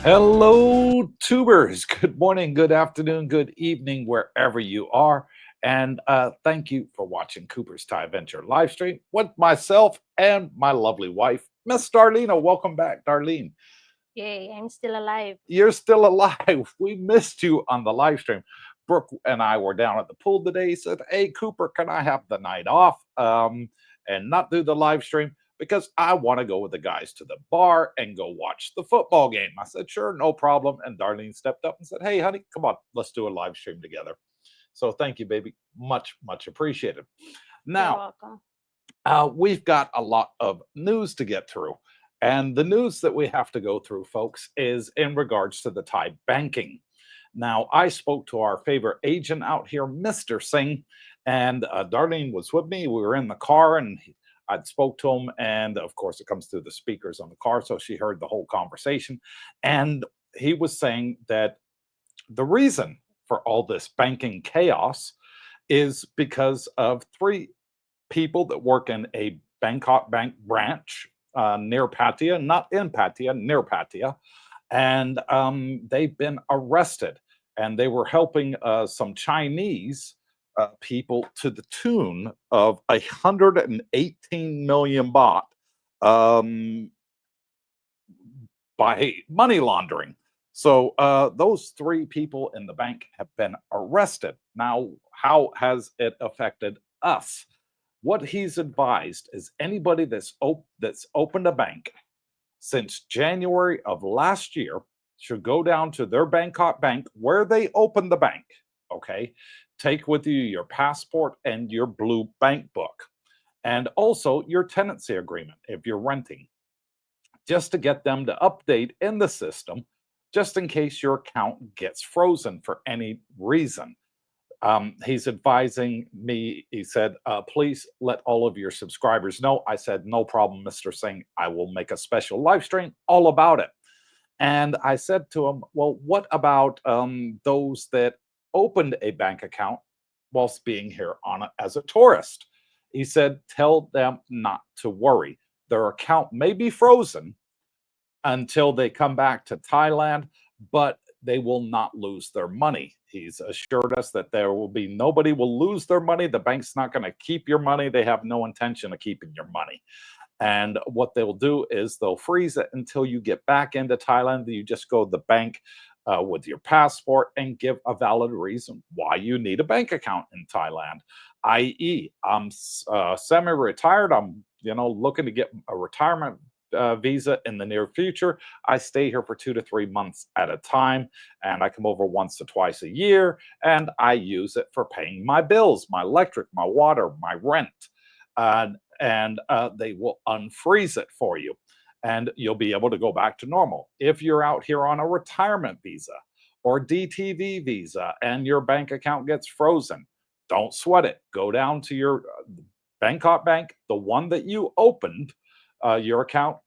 Hello, tubers. Good morning, good afternoon, good evening, wherever you are. And thank you for watching Coopersthaiadventure live stream with myself and my lovely wife, Miss Darlene. Welcome back, Darlene. Yay, I'm still alive. You're still alive. We missed you on the live stream. Brooke and I were down at the pool today. Said, "Hey, Cooper, can I have the night off and not do the live stream? Because I want to go with the guys to the bar and go watch the football game." I said, "Sure, no problem." And Darlene stepped up and said, "Hey, honey, come on, let's do a live stream together." So thank you, baby. Much, much appreciated. You're Now, welcome. we've got a lot of news to get through. And the news that we have to go through, folks, is in regards to the Thai banking. Now, I spoke to our favorite agent out here, Mr. Singh, and Darlene was with me. We were in the car and I'd spoke to him. And of course, it comes through the speakers on the car. So she heard the whole conversation. And he was saying that the reason for all this banking chaos is because of three people that work in a Bangkok bank branch near Pattaya, not in Pattaya, near Pattaya, and they've been arrested. And they were helping some Chinese people to the tune of 118 million baht um, by money laundering. So those three people in the bank have been arrested. Now, how has it affected us? What he's advised is anybody that's opened a bank since January of last year should go down to their Bangkok bank where they opened the bank. Okay. Take with you your passport and your blue bank book, and also your tenancy agreement if you're renting, just to get them to update in the system, just in case your account gets frozen for any reason. He's advising me. He said, please let all of your subscribers know. I said, no problem, Mr. Singh. I will make a special live stream all about it. And I said to him, well, what about those that opened a bank account whilst being here on as a tourist? He said, tell them not to worry. Their account may be frozen until they come back to Thailand, but they will not lose their money. He's assured us that there will be nobody will lose their money. The bank's not going to keep your money. They have no intention of keeping your money. And what they'll do is they'll freeze it until you get back into Thailand. You just go to the bank with your passport and give a valid reason why you need a bank account in Thailand. I.e., I'm semi-retired. I'm looking to get a retirement visa in the near future. I stay here for 2 to 3 months at a time, and I come over once or twice a year, and I use it for paying my bills, my electric, my water, my rent. And they will unfreeze it for you, and you'll be able to go back to normal. If you're out here on a retirement visa or DTV visa and your bank account gets frozen, don't sweat it. Go down to your Bangkok bank, the one that you opened your account,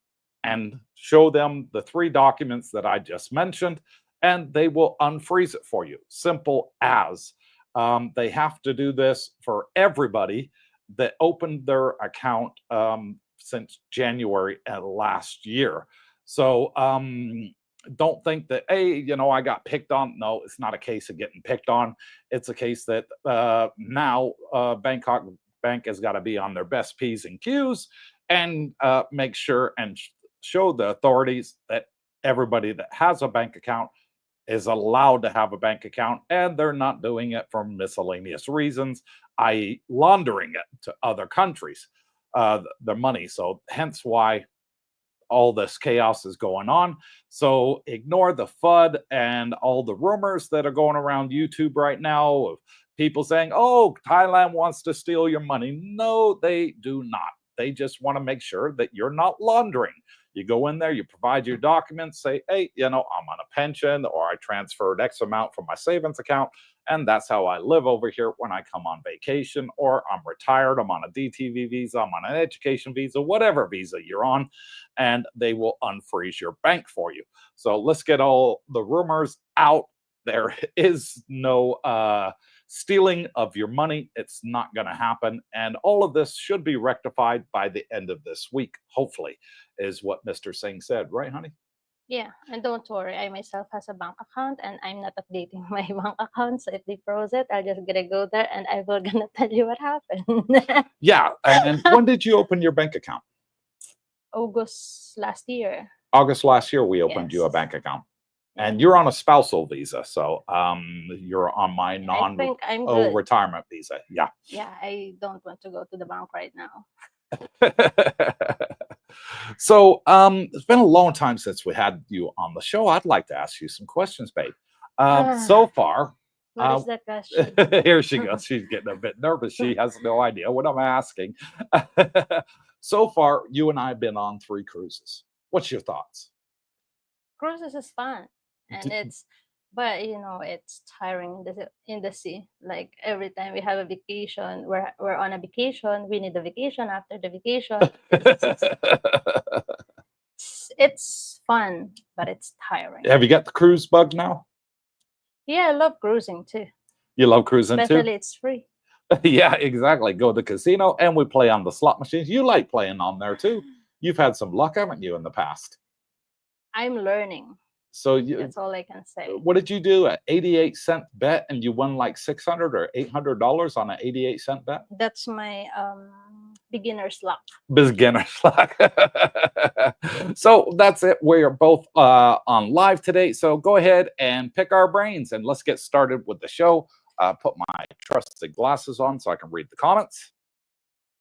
and show them the three documents that I just mentioned, and they will unfreeze it for you. Simple as. They have to do this for everybody that opened their account since January last year. So don't think that, hey, I got picked on. No, it's not a case of getting picked on. It's a case that now Bangkok Bank has got to be on their best P's and Q's and make sure and show the authorities that everybody that has a bank account is allowed to have a bank account, and they're not doing it for miscellaneous reasons, i.e., laundering it to other countries, their money. So, hence why all this chaos is going on. So, ignore the FUD and all the rumors that are going around YouTube right now of people saying, oh, Thailand wants to steal your money. No, they do not. They just want to make sure that you're not laundering. You go in there, you provide your documents, say, hey, I'm on a pension, or I transferred X amount from my savings account, and that's how I live over here when I come on vacation, or I'm retired, I'm on a DTV visa, I'm on an education visa, whatever visa you're on, and they will unfreeze your bank for you. So let's get all the rumors out. There is no stealing of your money. It's not going to happen. And all of this should be rectified by the end of this week, hopefully, is what Mr. Singh said. Right, honey? Yeah, and don't worry, I myself has a bank account and I'm not updating my bank account. So if they froze it, I'll just gonna go there and I will gonna tell you what happened. Yeah. And when did you open your bank account? August last year. August last year, we opened you a Yes. bank account. Yeah. And you're on a spousal visa. So you're on my I think I'm good. retirement visa. Yeah. Yeah, I don't want to go to the bank right now. So it's been a long time since we had you on the show. I'd like to ask you some questions, babe. So far, What is the question? here she goes. She's getting a bit nervous. She has no idea what I'm asking. So far, you and I have been on 3 cruises. What's your thoughts? Cruises is fun, and but you know, it's tiring in the sea. Like every time we have a vacation, we're on a vacation. We need a vacation after the vacation. It's fun, but it's tiring. Have you got the cruise bug now? Yeah, I love cruising too. You love cruising Especially too? it's free. Yeah, exactly. Go to the casino and we play on the slot machines. You like playing on there too. You've had some luck, haven't you, in the past? I'm learning. So That's all I can say. what did you do? An 88-cent bet and you won like $600 or $800 on an 88-cent bet? That's my beginner's luck. Beginner's luck. So that's it. We are both on live today. So go ahead and pick our brains and let's get started with the show. Put my trusted glasses on so I can read the comments.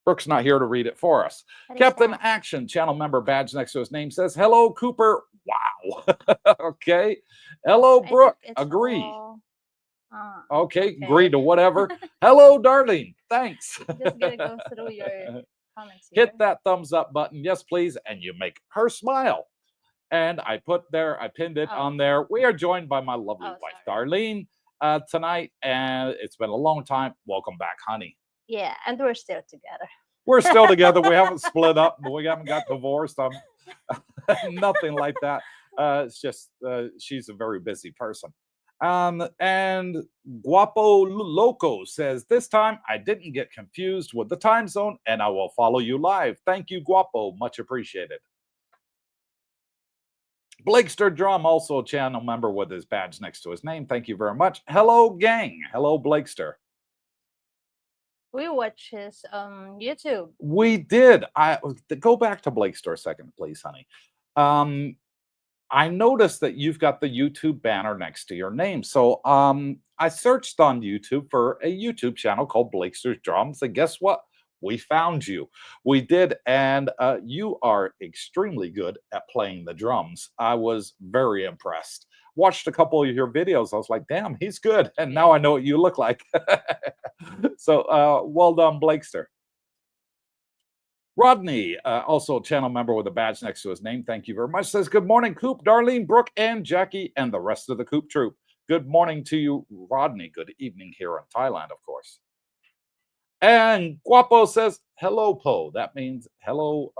Brooke's not here to read it for us. Captain Action, channel member badge next to his name, says, hello, Cooper. Wow. Okay. Hello, Brooke. Agree. Okay. Agree to whatever. Hello, darling. Thanks. Just gonna go through your comments here. Hit that thumbs up button. Yes, please. And you make her smile. And I pinned it on there. We are joined by my lovely wife, Darlene, tonight. And it's been a long time. Welcome back, honey. Yeah, and we're still together. We're still together. We haven't split up. We haven't got divorced. Nothing like that. It's just she's a very busy person. And Guapo Loco says, this time I didn't get confused with the time zone and I will follow you live. Thank you, Guapo. Much appreciated. Blakester Drum, also a channel member with his badge next to his name. Thank you very much. Hello, gang. Hello, Blakester. We watch his YouTube. We did. I go back to Blakester a second, please, honey. I noticed that you've got the YouTube banner next to your name. So I searched on YouTube for a YouTube channel called Blakester's Drums. And guess what? We found you. We did. And you are extremely good at playing the drums. I was very impressed. Watched a couple of your videos. I was like, damn, he's good. And now I know what you look like. So well done, Blakester. Rodney, also a channel member with a badge next to his name. Thank you very much. Says, good morning, Coop, Darlene, Brooke, and Jackie, and the rest of the Coop troop. Good morning to you, Rodney. Good evening here in Thailand, of course. And Guapo says, hello, Po. That means hello,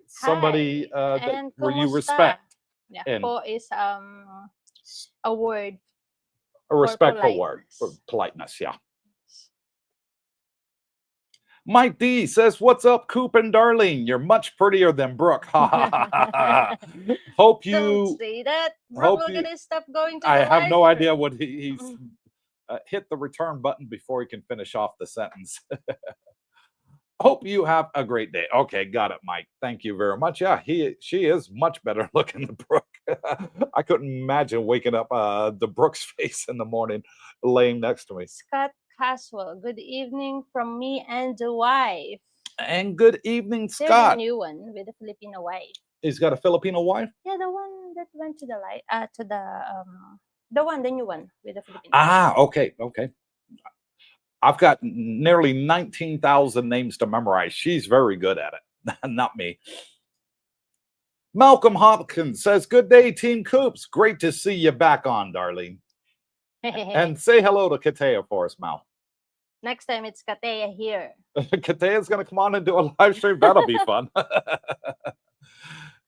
somebody that where you respect. Yeah, and Po is a word. A respectful word for politeness, yeah. Mike D says, what's up, Coop and Darlene? You're much prettier than Brooke. Hope you... Don't say that. Brooke will get his stuff going to I have no idea what he's... hit the return button before he can finish off the sentence. Hope you have a great day. Okay, got it, Mike. Thank you very much. Yeah, she is much better looking than Brooke. I couldn't imagine waking up the Brooke's face in the morning laying next to me. Scott Caswell, good evening from me and the wife. And good evening, Scott. There's a new one with a Filipino wife. He's got a Filipino wife? Yeah, the one that went to the light, the new one with the Filipino. Ah, okay. I've got nearly 19,000 names to memorize. She's very good at it. Not me. Malcolm Hopkins says, good day, Team Coops. Great to see you back on, Darlene. And say hello to Katea for us, Mal. Next time it's Katea here. Katea's going to come on and do a live stream. That'll be fun.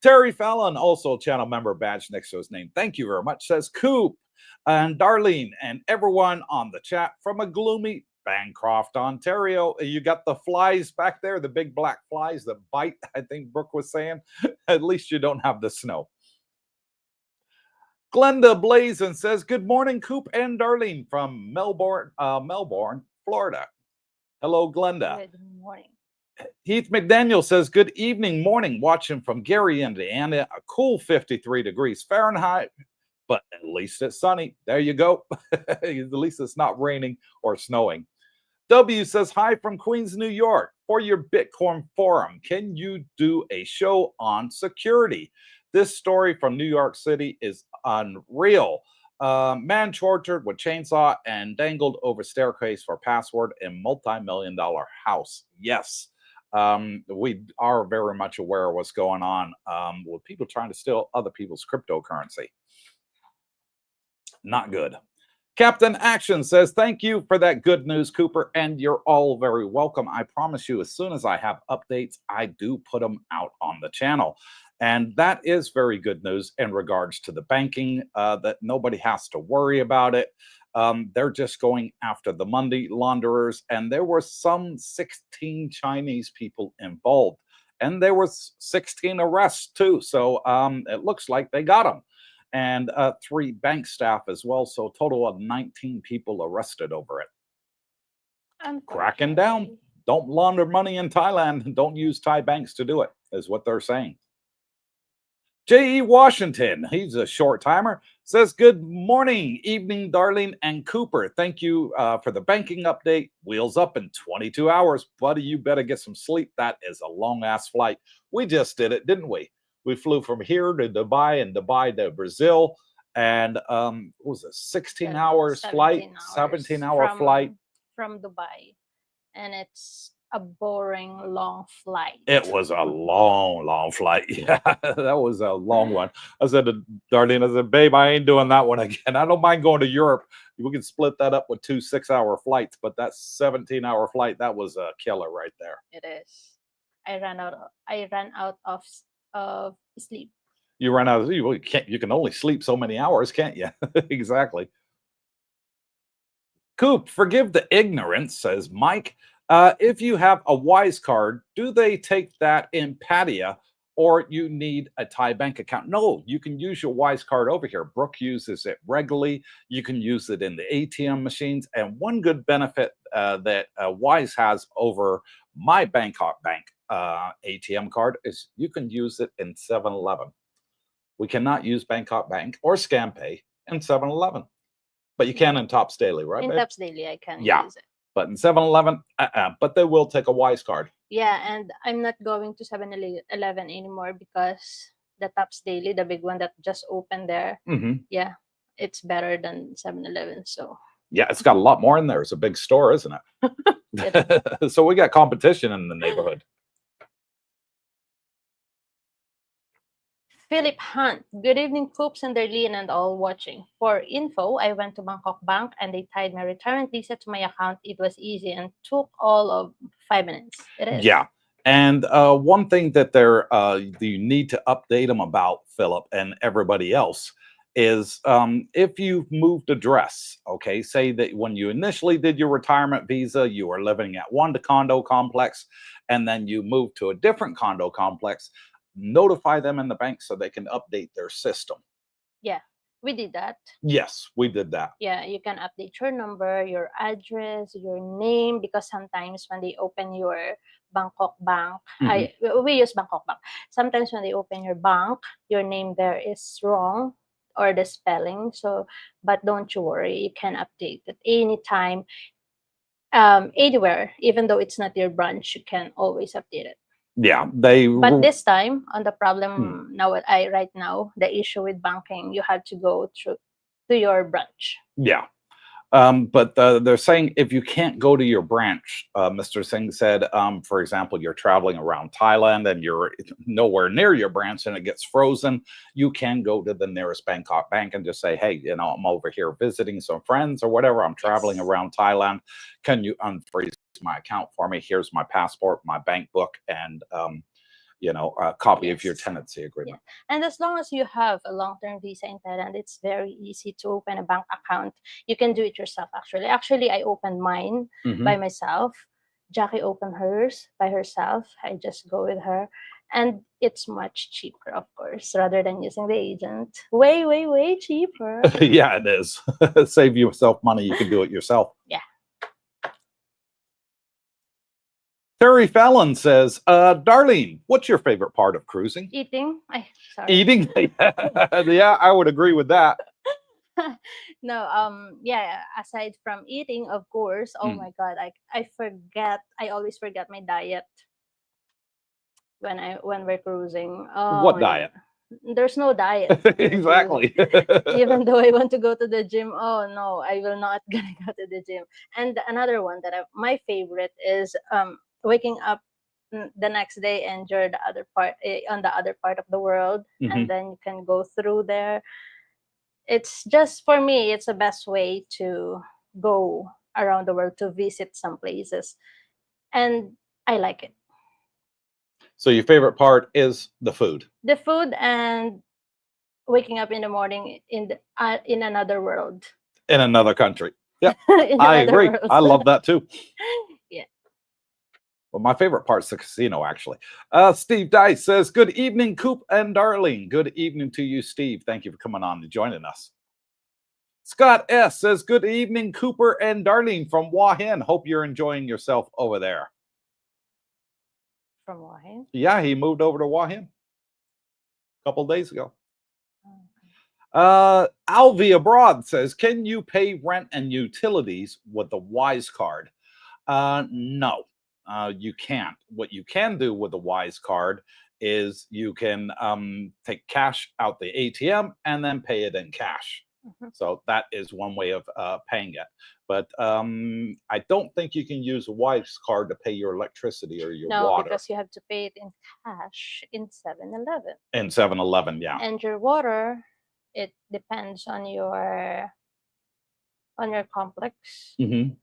Terry Fallon, also channel member badge next to his name. Thank you very much. Says, Coop and Darlene and everyone on the chat from a gloomy Bancroft, Ontario. You got the flies back there, the big black flies that bite, I think Brooke was saying. At least you don't have the snow. Glenda Blazin says, good morning, Coop and Darlene from Melbourne, Florida. Hello, Glenda. Good morning. Heath McDaniel says, good evening, morning, watching from Gary, Indiana, a cool 53 degrees Fahrenheit, but at least it's sunny. There you go. At least it's not raining or snowing. W says, hi from Queens, New York. For your Bitcoin forum, can you do a show on security? This story from New York City is unreal. Man tortured with chainsaw and dangled over staircase for password in multi-million-dollar house. Yes, we are very much aware of what's going on with people trying to steal other people's cryptocurrency. Not good. Captain Action says, thank you for that good news, Cooper, and you're all very welcome. I promise you, as soon as I have updates, I do put them out on the channel. And that is very good news in regards to the banking, that nobody has to worry about it. They're just going after the money launderers, and there were some 16 Chinese people involved, and there was 16 arrests too. So it looks like they got them. And 3 bank staff as well. So a total of 19 people arrested over it. Cracking down. Don't launder money in Thailand. Don't use Thai banks to do it, is what they're saying. J.E. Washington, he's a short timer, says, good morning, evening, Darlene and Cooper. Thank you for the banking update. Wheels up in 22 hours. Buddy, you better get some sleep. That is a long-ass flight. We just did it, didn't we? We flew from here to Dubai and Dubai to Brazil. And what was it, 16 hours flight? 17-hour flight. From Dubai. And it's a boring, long flight. It was a long flight. Yeah, that was a long one. I said to Darlene, I said, babe, I ain't doing that one again. I don't mind going to Europe. We can split that up with 2 6-hour flights, but that 17-hour flight, that was a killer right there. It is. I ran out of sleep. You ran out of sleep. You can only sleep so many hours, can't you? Exactly. Coop, forgive the ignorance, says Mike. If you have a Wise card, do they take that in Pattaya, or you need a Thai bank account? No, you can use your Wise card over here. Brooke uses it regularly. You can use it in the ATM machines. And one good benefit that Wise has over my Bangkok Bank ATM card is you can use it in 7-Eleven. We cannot use Bangkok Bank or ScamPay in 7-Eleven, but you can in Tops Daily, right? In babe? Tops Daily, I can use it. But in 7-Eleven, but they will take a Wise card. Yeah, and I'm not going to 7-Eleven anymore because the Tops Daily, the big one that just opened there, yeah, it's better than 7-Eleven. So yeah, it's got a lot more in there. It's a big store, isn't it? So we got competition in the neighborhood. Philip Hunt, good evening, Coops and Darlene and all watching. For info, I went to Bangkok Bank and they tied my retirement visa to my account. It was easy and took all of 5 minutes. It is. Yeah. And one thing that you need to update them about, Philip, and everybody else, is if you've moved address, okay, say that when you initially did your retirement visa, you were living at one condo complex, and then you moved to a different condo complex, notify them in the bank so they can update their system. Yeah, we did that. Yes, we did that. Yeah, you can update your number, your address, your name, because sometimes when they open your Bangkok Bank, we use Bangkok Bank. Sometimes when they open your bank, your name there is wrong or the spelling. So, but don't you worry, you can update it anytime, anywhere, even though it's not your branch, you can always update it. Yeah, but this time on the problem right now, the issue with banking, you have to go to your branch. Yeah. But they're saying if you can't go to your branch, Mr. Singh said, for example, you're traveling around Thailand and you're nowhere near your branch and it gets frozen, you can go to the nearest Bangkok bank and just say, hey, you know, I'm over here visiting some friends or whatever. I'm traveling around Thailand. Can you unfreeze my account for me? Here's my passport, my bank book, and a copy of your Yes. tenancy agreement. And as long as you have a long-term visa in Thailand, it's very easy to open a bank account. You can do it yourself, actually. Actually, I opened mine Mhm. by myself. Jackie opened hers by herself. I just go with her. And it's much cheaper, of course, rather than using the agent. Way, way, way cheaper. Yeah, it is. Save yourself money. You can do it yourself. Yeah. Terry Fallon says, Darlene, what's your favorite part of cruising? Eating. Sorry. Eating? Yeah, I would agree with that. No, yeah, aside from eating, of course. Oh my God, I always forget my diet when we're cruising. Oh What my diet? God. There's no diet. when we're Exactly. cruising. Even though I want to go to the gym, oh no, I will not gonna go to the gym. And another one my favorite is waking up the next day and you're the other part on the other part of the world, Mhm. and then you can go through there. It's just, for me, it's the best way to go around the world, to visit some places, and I like it. So your favorite part is the food The food and waking up in the morning in another world. in another country. Yeah, In I another agree. world. I love that too. Yeah. Well, my favorite part's the casino, actually. Steve Dice says, good evening, Coop and Darlene. Good evening to you, Steve. Thank you for coming on and joining us. Scott S says, good evening, Cooper and Darlene from Wahin. Hope you're enjoying yourself over there. From Wahin? Yeah, he moved over to Wahin a couple days ago. Alvi Abroad says, can you pay rent and utilities with the Wise card? No, you can't. What you can do with the Wise card is you can take cash out the ATM and then pay it in cash. Mhm. So that is one way of paying it. But I don't think you can use a Wise card to pay your electricity or your No, water. because you have to pay it in cash in 7-Eleven. In 7-Eleven, yeah. And your water, it depends on your complex. Mhm.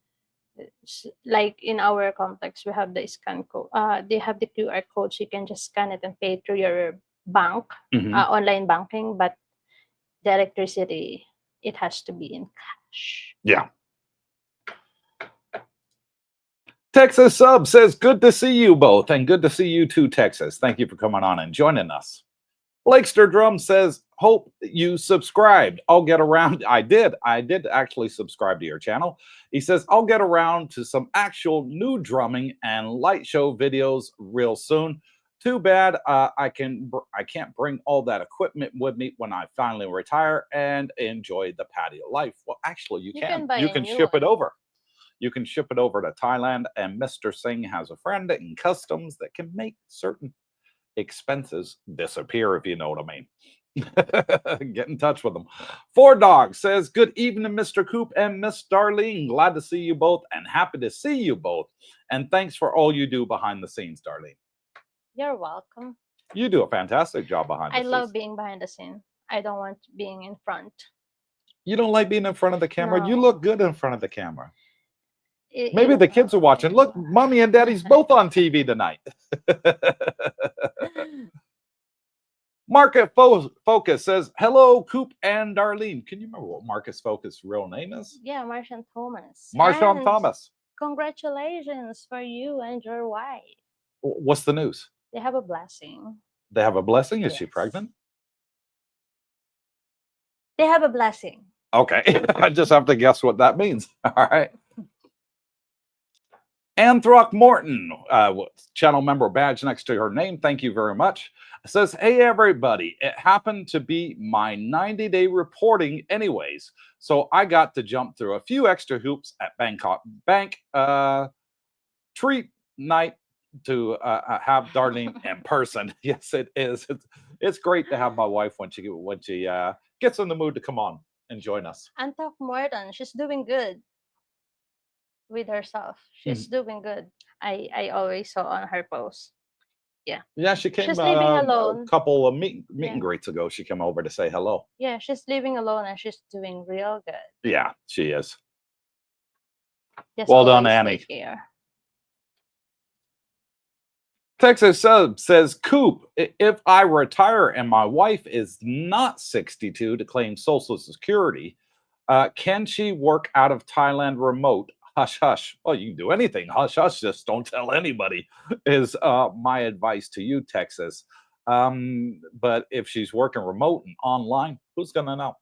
Like in our complex, we have the scan code. They have the QR code, so you can just scan it and pay through your bank, Mhm. online banking. But the electricity, it has to be in cash. Yeah. Texas Sub says, good to see you both, and good to see you too, Texas. Thank you for coming on and joining us. Blakester Drum says, hope you subscribed. I'll get around. I did actually subscribe to your channel. He says, I'll get around to some actual new drumming and light show videos real soon. Too bad I can't bring all that equipment with me when I finally retire and enjoy the patio life. Well, actually, you can. buy You a can new ship it one. over. You can ship it over to Thailand, and Mr. Singh has a friend in customs that can make certain expenses disappear, if you know what I mean. Get in touch with them. Four Dog says, good evening, Mr. Coop and Miss Darlene. Glad to see you both and happy to see you both. And thanks for all you do behind the scenes, Darlene. You're welcome. You do a fantastic job behind the I scenes. love being behind the scene. I don't want being in front. You don't like being in front of the camera? You No. look good in front of the camera. You Maybe don't the kids know. are watching. Look, mommy and daddy's both on TV tonight. Market Focus says, hello, Coop and Darlene. Can you remember what Marcus Focus' real name is? Yeah, Marshawn Thomas. Marshawn And Thomas. congratulations for you and your wife. What's the news? They have a blessing. They have a blessing? Is she Yes. pregnant? They have a blessing. Okay. I just have to guess what that means. All right. Anthrock Morton, channel member badge next to her name. Thank you very much. Says, hey, everybody. It happened to be my 90-day reporting anyways. So I got to jump through a few extra hoops at Bangkok treat night to have Darlene in person. Yes, it is. It's great to have my wife when she gets in the mood to come on and join us. Antok Morton, she's doing good with herself. She's doing good. I always saw on her post. Yeah. Yeah, she came She's living a alone. couple of meet Yeah. and greets ago. She came over to say hello. Yeah, she's living alone and she's doing real good. Yeah, she is. Just Well done, always Annie. take care. Texas Sub says, Coop, if I retire and my wife is not 62 to claim Social Security, can she work out of Thailand remote? Hush, hush. Well, you can do anything. Hush, hush. Just don't tell anybody, is my advice to you, Texas. But if she's working remote and online, who's going to know?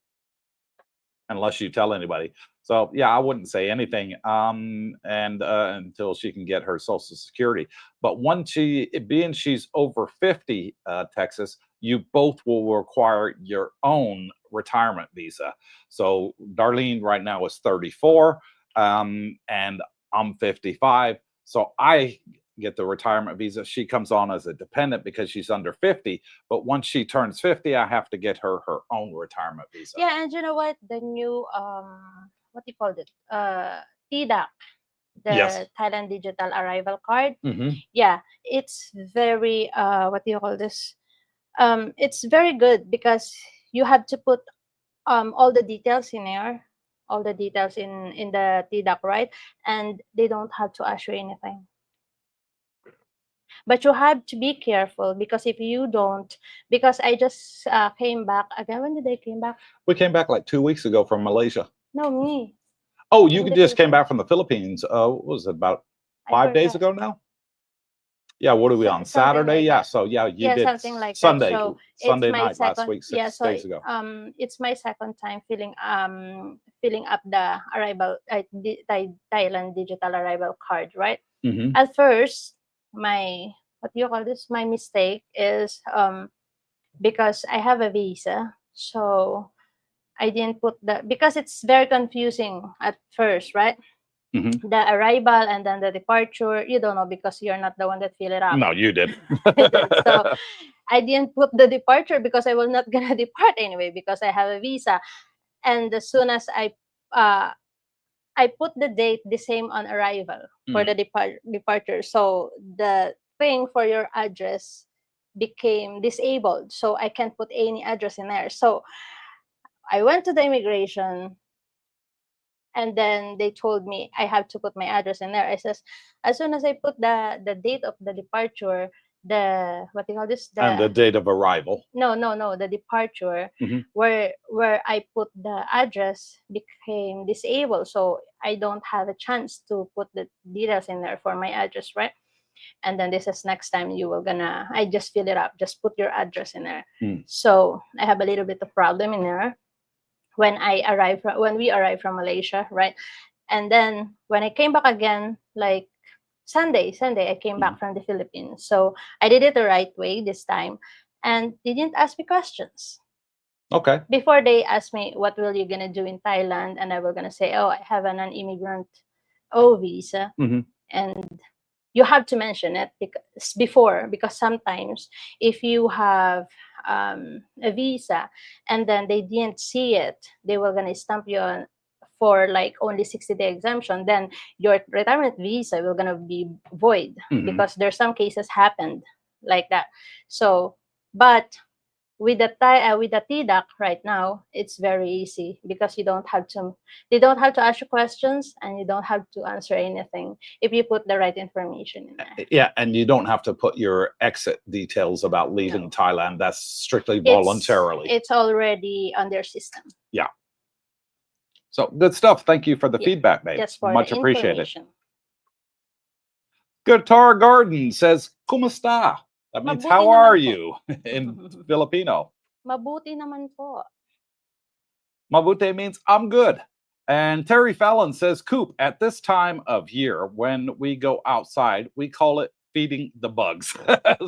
Unless you tell anybody. So yeah, I wouldn't say anything and until she can get her Social Security. But once she's over 50, Texas, you both will require your own retirement visa. So Darlene right now is 34, and I'm 55. So I get the retirement visa. She comes on as a dependent because she's under 50. But once she turns 50, I have to get her her own retirement visa. Yeah, and you know what? The new what do you call it? TDAC, the Yes. Thailand Digital Arrival Card. Hmm. Yeah, it's very what do you call this? It's very good because you have to put all the details in there, all the details in the TDAC, right? And they don't have to ask you anything. But you have to be careful because if you don't, because I just came back again. When did I came back? We came back like 2 weeks ago from Malaysia. No, me. Oh, you In the just came back Philippines. from the Philippines. What was it, about I 5 days forgot. ago now? Yeah, what are we on? Something Saturday? like Yeah, that. so yeah, you Yeah, did something like that. Sunday, So it's Sunday my night last second. week, Yeah, 6 so days ago. it's my second time filling up the arrival Thailand digital arrival card, right? Hmm. At first, my what do you call this? My mistake is because I have a visa, so I didn't put the because it's very confusing at first, right? Hmm. The arrival and then the departure, you don't know because you're not the one that fill it up. No, you did. I did. So I didn't put the departure because I was not gonna depart anyway because I have a visa. And as soon as uh, I put the date the same on arrival for the departure, so the thing for your address became disabled. So I can't put any address in there. So I went to the immigration and then they told me I have to put my address in there. I says, as soon as I put the date of the departure, the what do you call this? And the date of arrival. No, the departure Mhm. where I put the address became disabled, so I don't have a chance to put the details in there for my address, right? And then this is next time you will gonna I just fill it up, just put your address in there. So I have a little bit of problem in there when we arrived from Malaysia, right? And then when I came back again, like Sunday, I came back from the Philippines. So I did it the right way this time, and they didn't ask me questions. Okay. Before they asked me, what will you gonna do in Thailand? And I was gonna say, oh, I have an immigrant visa. And you have to mention it because sometimes if you have a visa and then they didn't see it, they were gonna stamp you on for like only 60-day exemption, then your retirement visa will gonna be void because there's some cases happened like that. So, but with the TDAC right now, it's very easy because they don't have to ask you questions and you don't have to answer anything if you put the right information in there. Yeah, and you don't have to put your exit details about leaving No. Thailand. That's strictly voluntarily. It's already on their system. Yeah. So good stuff. Thank you for the feedback, babe. Just for Much the appreciated. information. Guitar Garden says, "Kumusta?" That means, Mabuti how naman are po. you in Filipino? Mabuti naman po. Mabute means I'm good. And Terry Fallon says, Coop, at this time of year, when we go outside, we call it feeding the bugs.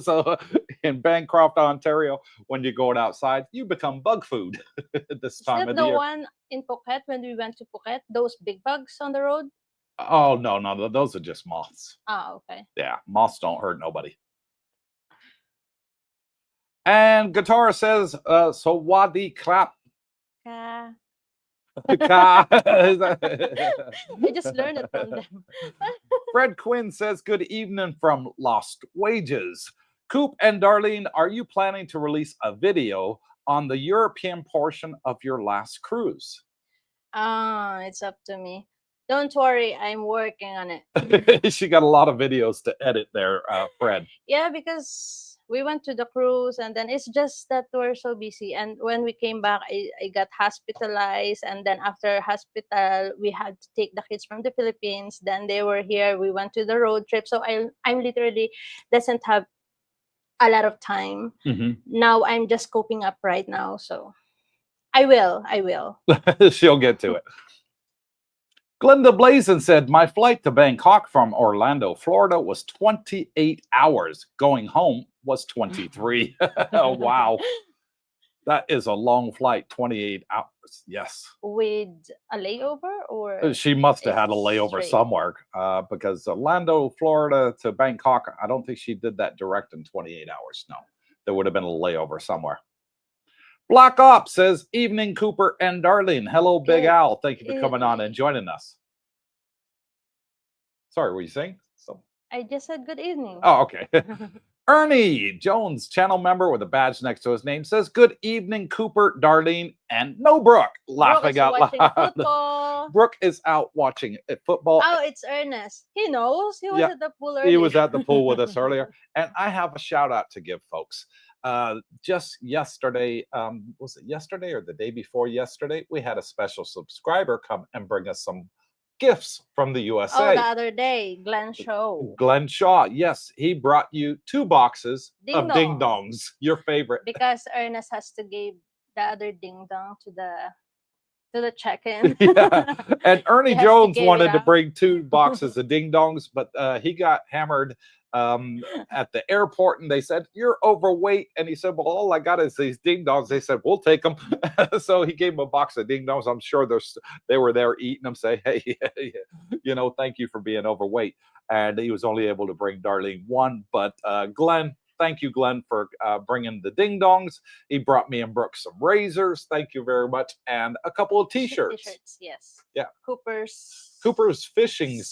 So in Bancroft, Ontario, when you're going outside, you become bug food this time Is of that the the year. one in Phuket when we went to Phuket? Those big bugs on the road? Oh, no, those are just moths. Okay. Yeah, moths don't hurt nobody. And Guitar says, Sawadi Clap. I I just learned it from them. Fred Quinn says, good evening from Lost Wages. Coop and Darlene, are you planning to release a video on the European portion of your last cruise? It's up to me. Don't worry, I'm working on it. She got a lot of videos to edit there, Fred. Yeah, because we went to the cruise and then it's just that we're so busy. And when we came back, I got hospitalized. And then after hospital, we had to take the kids from the Philippines. Then they were here. We went to the road trip. So I'm literally doesn't have a lot of time. Now I'm just coping up right now. So I will. She'll get to it. Glenda Blazin said, my flight to Bangkok from Orlando, Florida was 28 hours. Going home was 23. Oh, wow. That is a long flight, 28 hours. Yes. With a layover or? She must have had a it's layover straight? somewhere because Orlando, Florida to Bangkok, I don't think she did that direct in 28 hours. No, there would have been a layover somewhere. Black Ops says, evening, Cooper and Darlene. Hello, Big Good Al. Thank you for coming on evening. and joining us. Sorry, were you saying? So, I just said good evening. oh, okay. Ernie Jones, channel member with a badge next to his name, says, good evening, Cooper, Darlene, and no Brooke. Laughing out watching loud. football. Brooke is out watching football. Oh, it's Ernest. He knows. He was Yeah, at the pool earlier. he was at the pool with us earlier. And I have a shout out to give, folks. Just yesterday, was it yesterday or the day before yesterday? We had a special subscriber come and bring us some gifts from the USA. Oh, the other day, Glenn Show. Glenn Shaw, yes, he brought you 2 boxes of Ding ding dong. dongs, your favorite. Because Ernest has to give the other ding dong to the check-in. Yeah, and Ernie He has to Jones give it wanted to out. bring 2 boxes of ding dongs, but he got hammered at the airport, and they said, you're overweight. And he said, well, all I got is these ding dongs. They said, we'll take them. So he gave him a box of ding dongs. I'm sure they were there eating them, say, hey, you know, thank you for being overweight. And he was only able to bring Darlene 1, but Glenn, thank you, Glenn, for bringing the ding dongs. He brought me and Brooke some razors. Thank you very much. And a couple of t-shirts. T-shirts, yes. Yeah. Cooper's fishing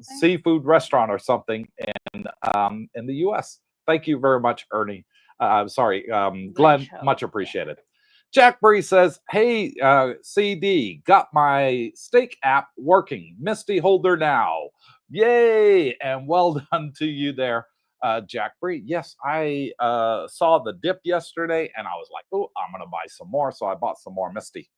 seafood restaurant or something in the US. Thank you very much, Ernie. Glenn, Show. much appreciated. Jack Bree says, hey, CD, got my steak app working. Misty holder now. Yay. And well done to you there, Jack Bree. Yes, I saw the dip yesterday and I was like, oh, I'm going to buy some more. So I bought some more Misty.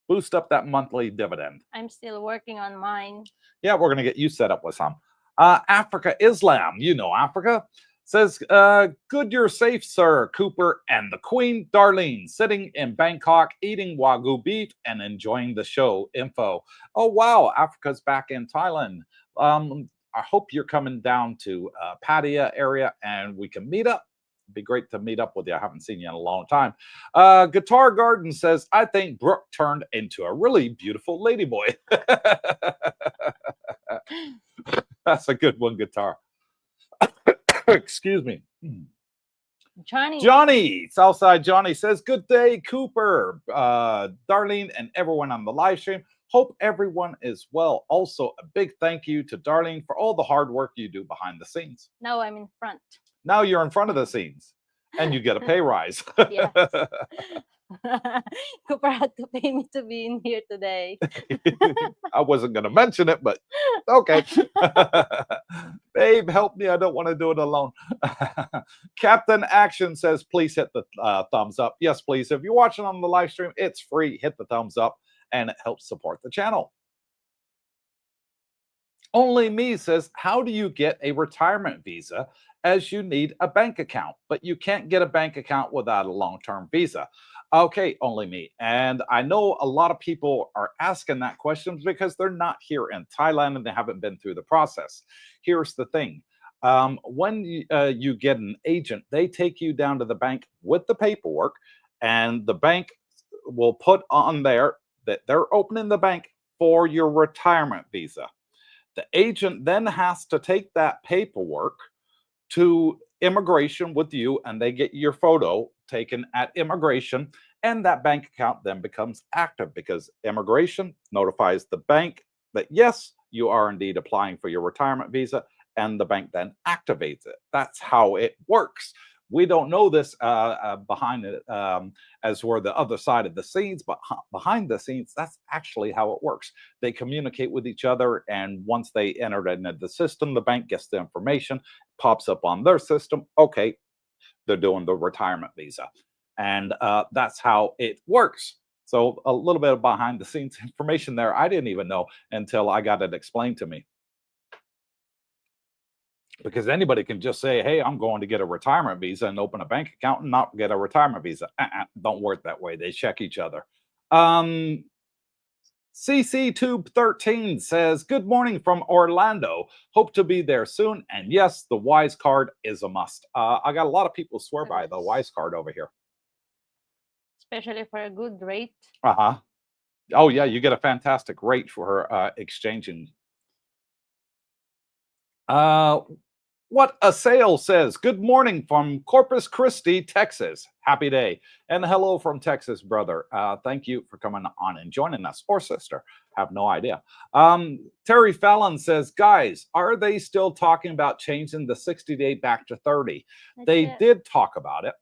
Boost up that monthly dividend. I'm still working on mine. Yeah, we're going to get you set up with some. Africa Islam, you know Africa, says, good you're safe, sir, Cooper and the Queen, Darlene, sitting in Bangkok, eating Wagyu beef and enjoying the show. Info. Oh, wow, Africa's back in Thailand. I hope you're coming down to Pattaya area and we can meet up. It'd be great to meet up with you. I haven't seen you in a long time. Guitar Garden says, I think Brooke turned into a really beautiful ladyboy. That's a good one, Guitar. Excuse me. Johnny, Southside Johnny says, good day, Cooper, Darlene, and everyone on the live stream. Hope everyone is well. Also, a big thank you to Darlene for all the hard work you do behind the scenes. Now I'm in front. Now you're in front of the scenes and you get a pay rise. Yes. Cooper had to pay me to be in here today. I wasn't going to mention it, but okay. Babe, help me. I don't want to do it alone. Captain Action says, please hit the thumbs up. Yes, please. If you're watching on the live stream, it's free. Hit the thumbs up and it helps support the channel. Only Me says, how do you get a retirement visa as you need a bank account, but you can't get a bank account without a long-term visa? Okay, Only Me. And I know a lot of people are asking that question because they're not here in Thailand and they haven't been through the process. Here's the thing. When you get an agent, they take you down to the bank with the paperwork, and the bank will put on there that they're opening the bank for your retirement visa. The agent then has to take that paperwork to immigration with you, and they get your photo taken at immigration, and that bank account then becomes active because immigration notifies the bank that, yes, you are indeed applying for your retirement visa, and the bank then activates it. That's how it works. We don't know this behind it, as we're the other side of the scenes, but behind the scenes, that's actually how it works. They communicate with each other, and once they enter it into the system, the bank gets the information, pops up on their system. Okay, they're doing the retirement visa, and that's how it works. So a little bit of behind the scenes information there I didn't even know until I got it explained to me. Because anybody can just say, hey, I'm going to get a retirement visa and open a bank account and not get a retirement visa. Don't work that way. They check each other. CC Tube 13 says, good morning from Orlando. Hope to be there soon. And yes, the Wise card is a must. I got a lot of people swear by the Wise card over here. Especially for a good rate. Uh-huh. Oh, yeah, you get a fantastic rate for exchanging. What a sale says, good morning from Corpus Christi, Texas. Happy day. And hello from Texas, brother. Thank you for coming on and joining us, or sister. Have no idea. Terry Fallon says, guys, are they still talking about changing the 60-day back to 30? They did talk about it,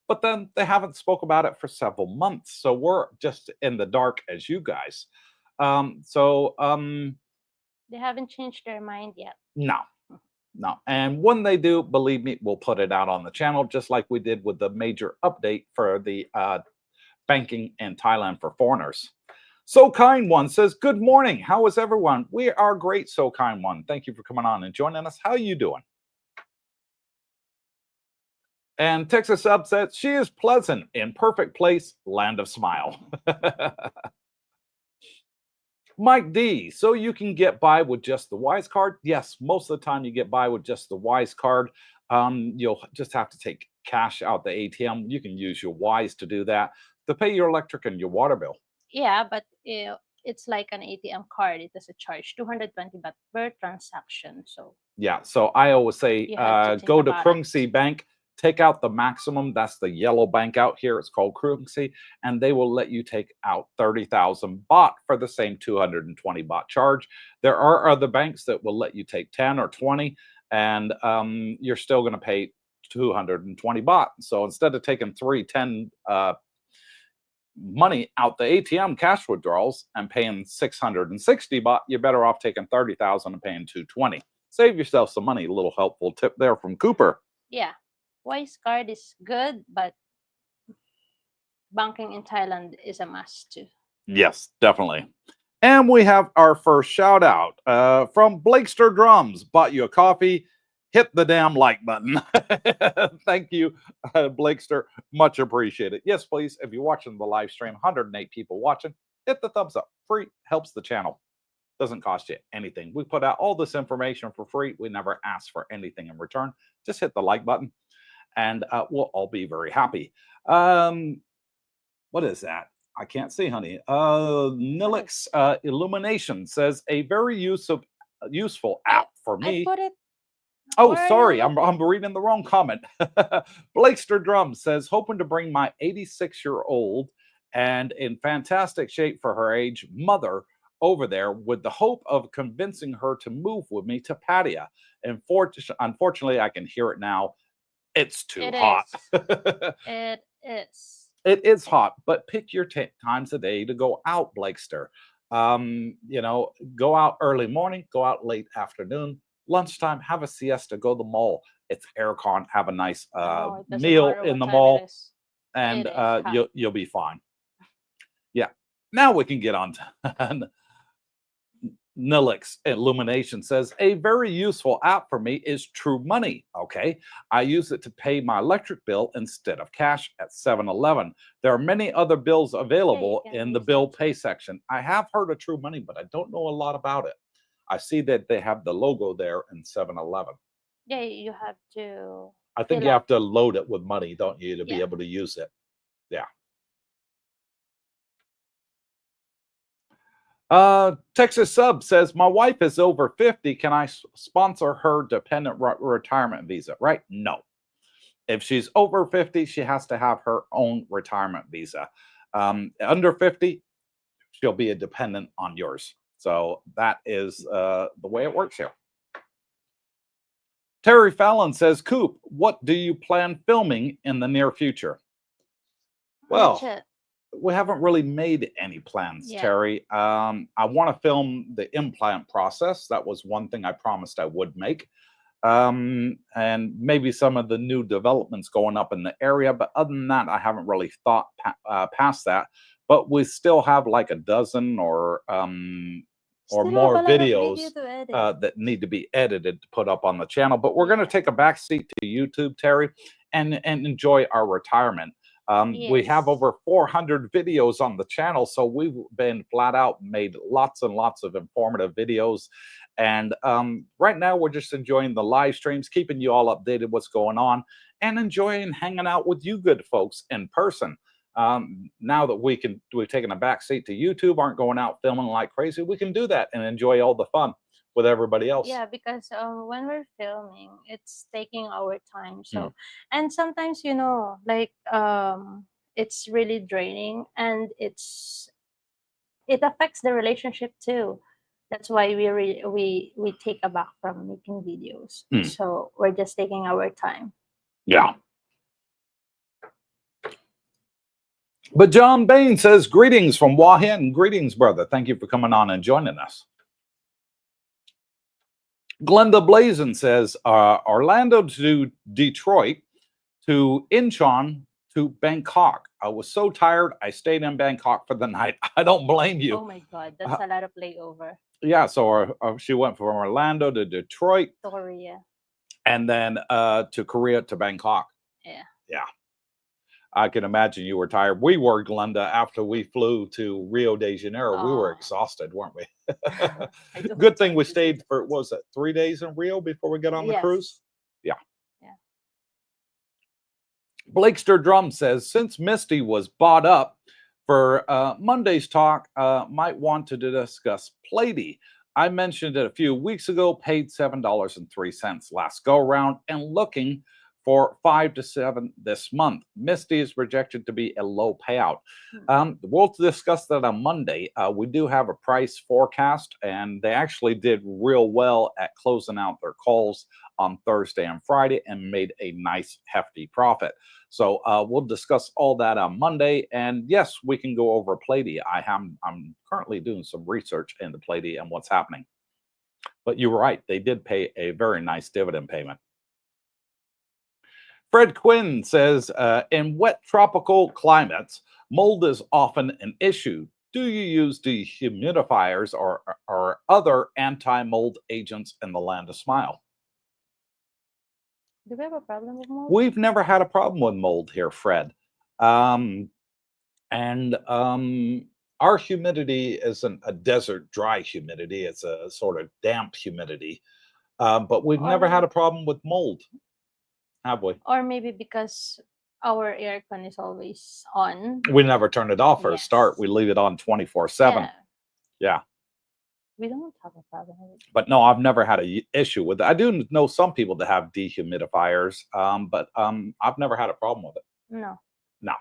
but then they haven't spoke about it for several months. So we're just in the dark as you guys. They haven't changed their mind yet. No. No. And when they do, believe me, we'll put it out on the channel, just like we did with the major update for the banking in Thailand for foreigners. So Kind One says, good morning. How is everyone? We are great, So Kind One. Thank you for coming on and joining us. How are you doing? And Texas Sub says, she is pleasant, in perfect place, land of smile. Mike D, so you can get by with just the Wise card? Yes, most of the time you get by with just the Wise card. You'll just have to take cash out the ATM. You can use your Wise to do that, to pay your electric and your water bill. Yeah, but it's like an ATM card. It does a charge 220 baht per transaction. So yeah, so I always say go to Krungsri Bank, take out the maximum. That's the yellow bank out here. It's called Krungsri, and they will let you take out 30,000 baht for the same 220 baht charge. There are other banks that will let you take 10 or 20, and you're still going to pay 220 baht. So instead of taking 310 money out the ATM cash withdrawals and paying 660 baht, you're better off taking 30,000 and paying 220. Save yourself some money. A little helpful tip there from Cooper. Yeah. Wise card is good, but banking in Thailand is a must too. Yes, definitely. And we have our first shout out from Blakester Drums. Bought you a coffee. Hit the damn like button. Thank you, Blakester. Much appreciated. Yes, please. If you're watching the live stream, 108 people watching, hit the thumbs up. Free, helps the channel. Doesn't cost you anything. We put out all this information for free. We never ask for anything in return. Just hit the like button, and we'll all be very happy. What is that? I can't see, honey. Nilix Illumination says, a very useful app for me. I put it. Oh, sorry, I'm reading the wrong comment. Blakester Drum says, hoping to bring my 86-year-old and in fantastic shape for her age mother over there with the hope of convincing her to move with me to Pattaya. And unfortunately, I can hear it now. It's too hot. It is. It is hot, but pick your times a day to go out, Blakester. You know, go out early morning, go out late afternoon, lunchtime, have a siesta, go to the mall. It's aircon, have a nice meal in the mall, and you'll be fine. Yeah. Now we can get on to Nilix Illumination says, a very useful app for me is True Money. Okay. I use it to pay my electric bill instead of cash at 7-Eleven. There are many other bills available in the bill pay section. I have heard of True Money, but I don't know a lot about it. I see that they have the logo there in 7-Eleven. Yeah, you have to. I think you have to load it with money, don't you, to be able to use it. Yeah. Texas Sub says, my wife is over 50. Can I sponsor her dependent retirement visa? Right? No. If she's over 50, she has to have her own retirement visa. Under 50, she'll be a dependent on yours. So that is the way it works here. Terry Fallon says, Coop, what do you plan filming in the near future? Well, we haven't really made any plans, Terry. I want to film the implant process. That was one thing I promised I would make. And maybe some of the new developments going up in the area. But other than that, I haven't really thought past that. But we still have like a dozen or more videos that need to be edited to put up on the channel. But we're going to take a back seat to YouTube, Terry, and enjoy our retirement. We have over 400 videos on the channel, so we've been flat out made lots and lots of informative videos. And right now, we're just enjoying the live streams, keeping you all updated what's going on, and enjoying hanging out with you good folks in person. Now that we've taken a back seat to YouTube, aren't going out filming like crazy, we can do that and enjoy all the fun with everybody else. Yeah, because when we're filming, it's taking our time. So, and sometimes, you know, like it's really draining, and it affects the relationship too. That's why we take a back from making videos. So we're just taking our time. Yeah. But John Bain says, greetings from Wahin. Greetings, brother. Thank you for coming on and joining us. Glenda Blazin says, Orlando to Detroit to Incheon to Bangkok. I was so tired, I stayed in Bangkok for the night. I don't blame you. Oh my God, that's a lot of layover. Yeah, so she went from Orlando to Detroit. To Korea. And then to Korea to Bangkok. Yeah. Yeah. I can imagine you were tired. We were, Glenda, after we flew to Rio de Janeiro. We were exhausted, weren't we? Good thing we stayed for, what was it, 3 days in Rio before we got on the cruise? Yeah. Blakester Drum says, since Misty was bought up for Monday's talk, might want to discuss Platy. I mentioned it a few weeks ago, paid $7.03 last go around, and looking for 5 to 7 this month. Misty is projected to be a low payout. We'll discuss that on Monday. We do have a price forecast, and they actually did real well at closing out their calls on Thursday and Friday and made a nice hefty profit. So we'll discuss all that on Monday. And yes, we can go over Platy. I'm currently doing some research into Platy and what's happening. But you're right, they did pay a very nice dividend payment. Fred Quinn says, in wet tropical climates, mold is often an issue. Do you use dehumidifiers or other anti-mold agents in the land of Smile? Do we have a problem with mold? We've never had a problem with mold here, Fred. Our humidity isn't a desert dry humidity. It's a sort of damp humidity. But we've never had a problem with mold. Have we? Or maybe because our aircon is always on. We never turn it off for a start. We leave it on 24/7. Yeah. We don't have a problem with it. But no, I've never had an issue with it. I do know some people that have dehumidifiers, but I've never had a problem with it. No. No.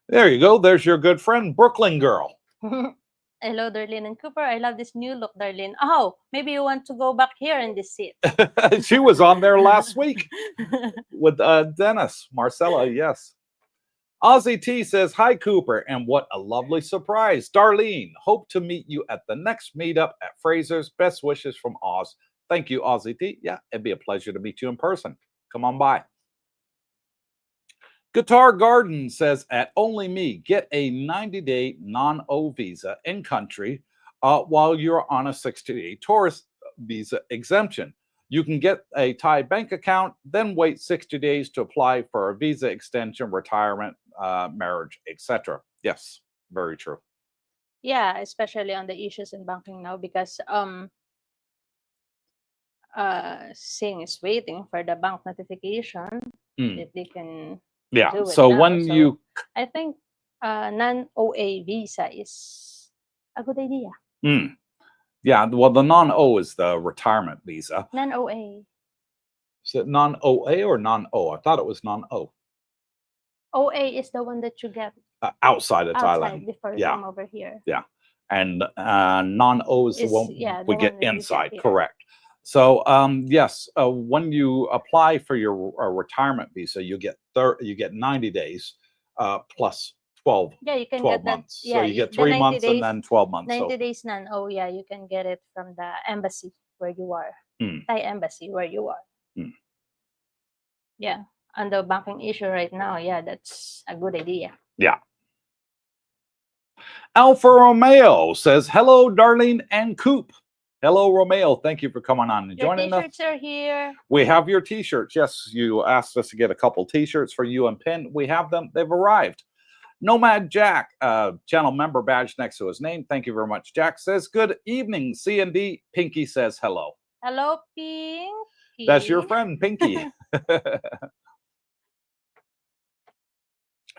There you go. There's your good friend, Brooklyn girl. Hello, Darlene and Cooper. I love this new look, Darlene. Oh, maybe you want to go back here in this seat. She was on there last week with Dennis, Marcella, yes. Ozzy T says, hi, Cooper, and what a lovely surprise. Darlene, hope to meet you at the next meetup at Fraser's. Best wishes from Oz. Thank you, Ozzy T. Yeah, it'd be a pleasure to meet you in person. Come on by. Guitar Garden says, at Only Me, get a 90-day non-O visa in country while you're on a 60-day tourist visa exemption. You can get a Thai bank account, then wait 60 days to apply for a visa extension, retirement, marriage, etc. Yes, very true. Yeah, especially on the issues in banking now, because Sing is waiting for the bank notification that they can. Yeah, so when you... I think non-OA visa is a good idea. Yeah, well, the non-O is the retirement visa. Non-OA. Is it non-OA or non-O? I thought it was non-O. OA is the one that you get outside of Thailand. Before you come over here. Yeah, and non-O is the one we get inside, correct. So yes, when you apply for your retirement visa, you get 90 days plus 12, Yeah, you can 12 get that. months. So Yeah, you get the 90 3 months and days, then 12 months. 90 So days none. Oh, yeah, you can get it from the embassy where you are. mm, Thai embassy where you are. mm. Yeah. On the banking issue right now, yeah, that's a good idea. Yeah. Alfa Romeo says, hello, Darlene and Coop. Hello, Romeo. Thank you for coming on and Your joining us. t-shirts are here. We have your t-shirts. Yes, you asked us to get a couple t-shirts for you and Pin. We have them. They've arrived. Nomad Jack, channel member badge next to his name. Thank you very much. Jack says, good evening, C&D. Pinky says hello. Hello, Pinky. That's your friend, Pinky.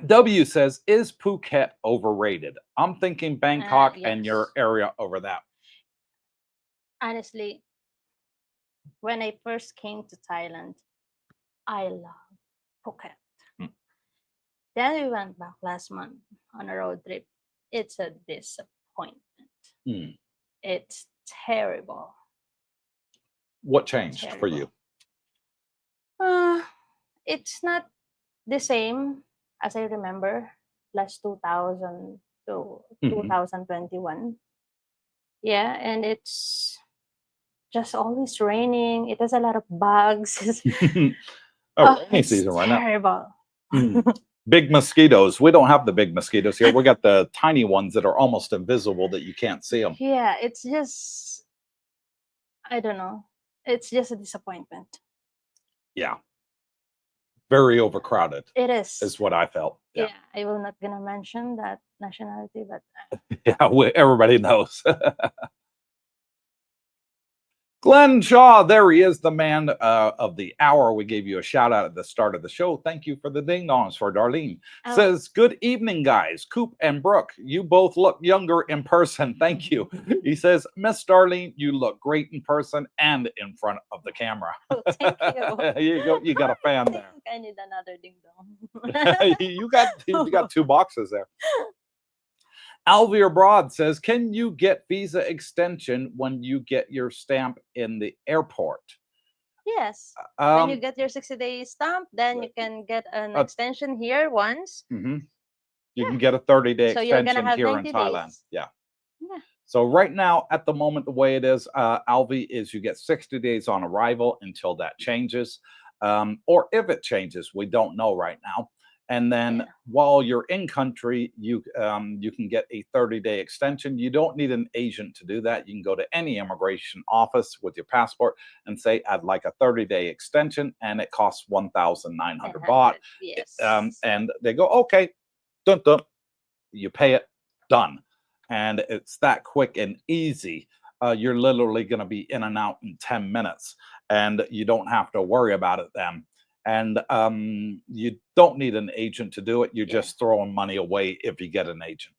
W says, is Phuket overrated? I'm thinking Bangkok and your Yes. area over that. Honestly, when I first came to Thailand, I love Phuket. Hmm. Then we went back last month on a road trip. It's a disappointment. Hmm. It's terrible. What changed for you? It's not the same as I remember last 2000 to 2021. Yeah, and it's just always raining. It has a lot of bugs. Rainy It's season right now. terrible. Big mosquitoes. We don't have the big mosquitoes here. We got the tiny ones that are almost invisible that you can't see them. Yeah, it's just, I don't know. It's just a disappointment. Yeah. Very overcrowded. It is. Is what I felt. Yeah, I will not gonna mention that nationality, but yeah, everybody knows. Glenn Shaw, there he is, the man of the hour. We gave you a shout out at the start of the show. Thank you for the ding dongs for Darlene. Says, good evening, guys. Coop and Brooke, you both look younger in person. Thank you. He says, Miss Darlene, you look great in person and in front of the camera. Oh, thank you. You got a fan there. I need another ding dong. you got 2 boxes there. Alvier Broad says, can you get visa extension when you get your stamp in the airport? Yes. When you get your 60-day stamp, then you can get an extension here once. You can get a 30-day so you're gonna extension have here 90 in Thailand. days. Yeah. Yeah. So right now, at the moment, the way it is, Alvi, is you get 60 days on arrival until that changes. Or if it changes, we don't know right now. And then while you're in country, you can get a 30-day extension. You don't need an agent to do that. You can go to any immigration office with your passport and say, I'd like a 30-day extension, and it costs 1,900 baht. Yes. And they go, okay, dun, dun. You pay it, done. And it's that quick and easy. You're literally going to be in and out in 10 minutes, and you don't have to worry about it then. And you don't need an agent to do it. You're just throwing money away if you get an agent.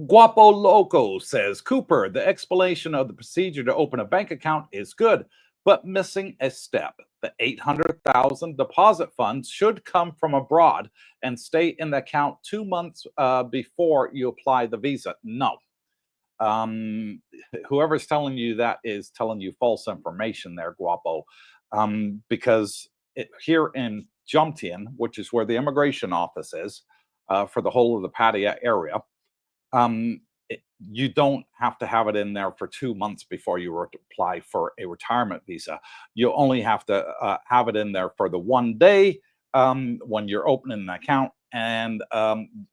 Guapo Loco says, Cooper, the explanation of the procedure to open a bank account is good, but missing a step. The 800,000 deposit funds should come from abroad and stay in the account 2 months before you apply the visa. No. Whoever's telling you that is telling you false information there, Guapo. Because here in Jomtien, which is where the immigration office is for the whole of the Pattaya area, you don't have to have it in there for 2 months before you apply for a retirement visa. You only have to have it in there for the 1 day when you're opening an account, and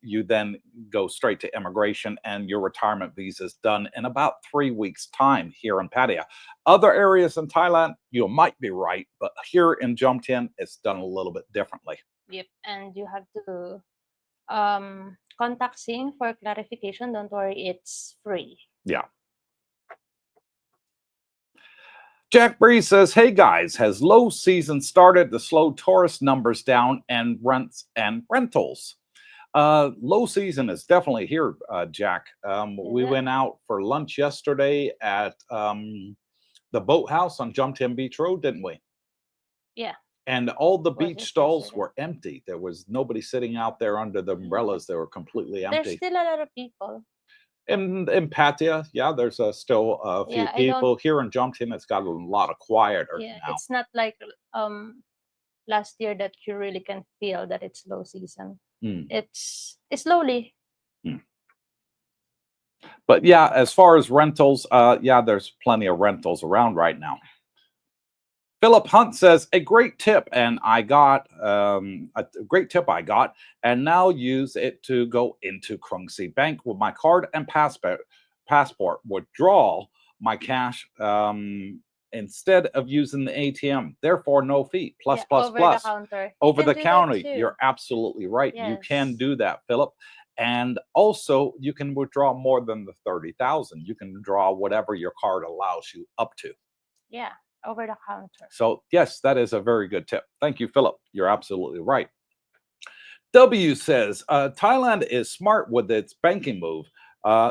you then go straight to immigration, and your retirement visa is done in about 3 weeks' time here in Pattaya. Other areas in Thailand, you might be right, but here in Jomtien, it's done a little bit differently. Yep, and you have to contact Sing for clarification. Don't worry, it's free. Yeah. Jack Bree says, hey guys, has low season started to slow tourist numbers down and rents and rentals? Low season is definitely here, Jack. We went out for lunch yesterday at the boathouse on Jomtien Beach Road, didn't we? Yeah. And all the beach stalls were empty. There was nobody sitting out there under the umbrellas. They were completely empty. There's still a lot of people. In Pattaya, yeah, there's still a few Yeah, I don't. people here in Jomtien. It's got a lot of quieter Yeah, now. it's not like last year that you really can feel that it's low season. Mm, It's slowly. mm. But yeah, as far as rentals, yeah, there's plenty of rentals around right now. Philip Hunt says a great tip, and I got a great tip I got, and now use it to go into Krungsea Bank with my card and passport. Withdraw my cash instead of using the ATM. Therefore, no fee. Plus, Yeah, plus, over the plus. counter. You Over can the do that counter. too. You're absolutely right. You can Yes. do that, Philip. And also, you can withdraw more than the 30,000. You can draw whatever your card allows you up to. Yeah, over the counter. So, yes, that is a very good tip. Thank you, Philip. You're absolutely right. W says Thailand is smart with its banking move.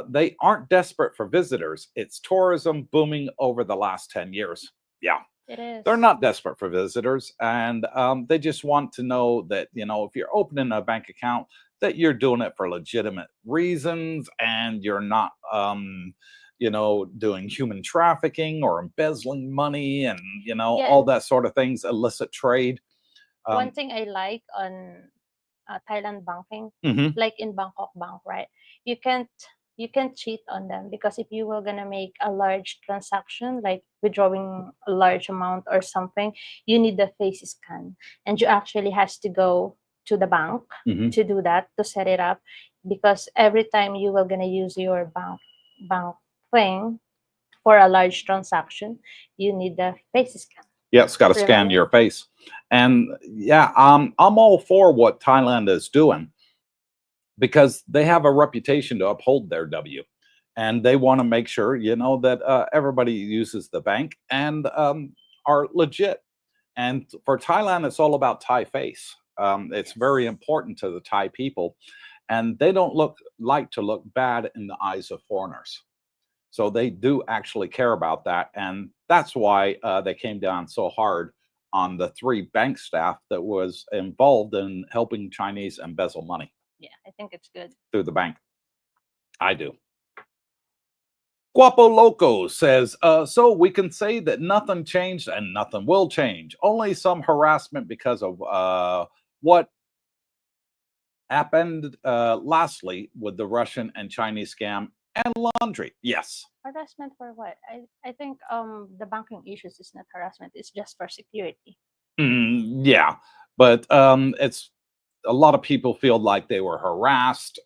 They aren't desperate for visitors. It's tourism booming over the last 10 years. Yeah, It is. they're not desperate for visitors. And they just want to know that, if you're opening a bank account, that you're doing it for legitimate reasons and you're not doing human trafficking or embezzling money and Yeah, all that sort of things, illicit trade. one thing I like on Thailand banking, Mhm. like in Bangkok Bank, right? You can't you can't cheat on them because if you were gonna make a large transaction, like withdrawing a large amount or something, you need the face scan, and you actually has to go to the bank Mhm. to do that to set it up, because every time you were gonna use your bank thing for a large transaction, you need the face scan. Yeah, it's got to scan Remember? your face. And yeah, I'm all for what Thailand is doing because they have a reputation to uphold their W. And they want to make sure, that everybody uses the bank and are legit. And for Thailand, it's all about Thai face. It's very Yes. important to the Thai people. And they don't like to look bad in the eyes of foreigners. So they do actually care about that. And that's why they came down so hard on the 3 bank staff that was involved in helping Chinese embezzle money Yeah, I think it's good. through the bank. I do. Guapo Loco says, so we can say that nothing changed and nothing will change. Only some harassment because of what happened lastly with the Russian and Chinese scam and laundry. Yes. Harassment for what? I think the banking issues is not harassment. It's just for security. Yeah, but it's a lot of people feel like they were harassed,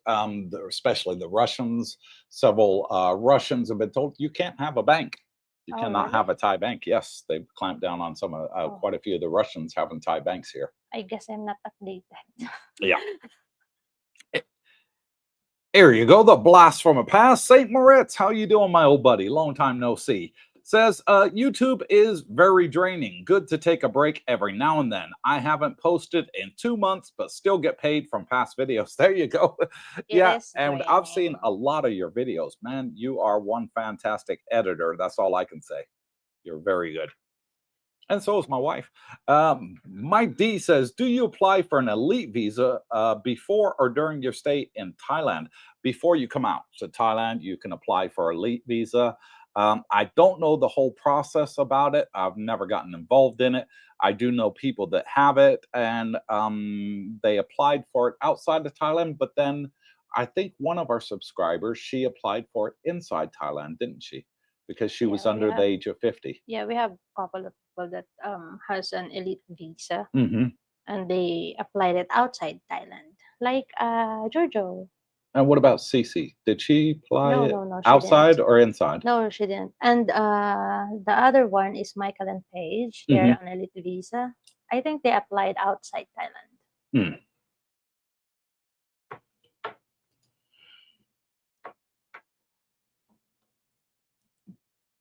especially the Russians. Several Russians have been told you can't have a bank. You Oh, cannot really? have a Thai bank. Yes, they've clamped down on Oh, quite a few of the Russians having Thai banks here. I guess I'm not updated. Yeah. Here you go, the blast from a past. St. Moritz, how you doing, my old buddy? Long time no see. Says, YouTube is very draining. Good to take a break every now and then. I haven't posted in 2 months, but still get paid from past videos. There you go. It Yeah, is and I've seen draining. a lot of your videos. Man, you are one fantastic editor. That's all I can say. You're very good. And so is my wife. Mike D says, do you apply for an elite visa before or during your stay in Thailand? Before you come out to Thailand, you can apply for elite visa. I don't know the whole process about it. I've never gotten involved in it. I do know people that have it, and they applied for it outside of Thailand. But then I think one of our subscribers, she applied for it inside Thailand, didn't she? Because she was Yeah, under the age of 50. yeah, we have a couple of people that has an elite visa Mm-hmm. and they applied it outside Thailand. Like Jojo. And what about Cece? Did she apply No, it no, no, she outside didn't. or inside? No, she didn't. And the other one is Michael and Paige. Mm-hmm. They're on elite visa. I think they applied outside Thailand. Hmm.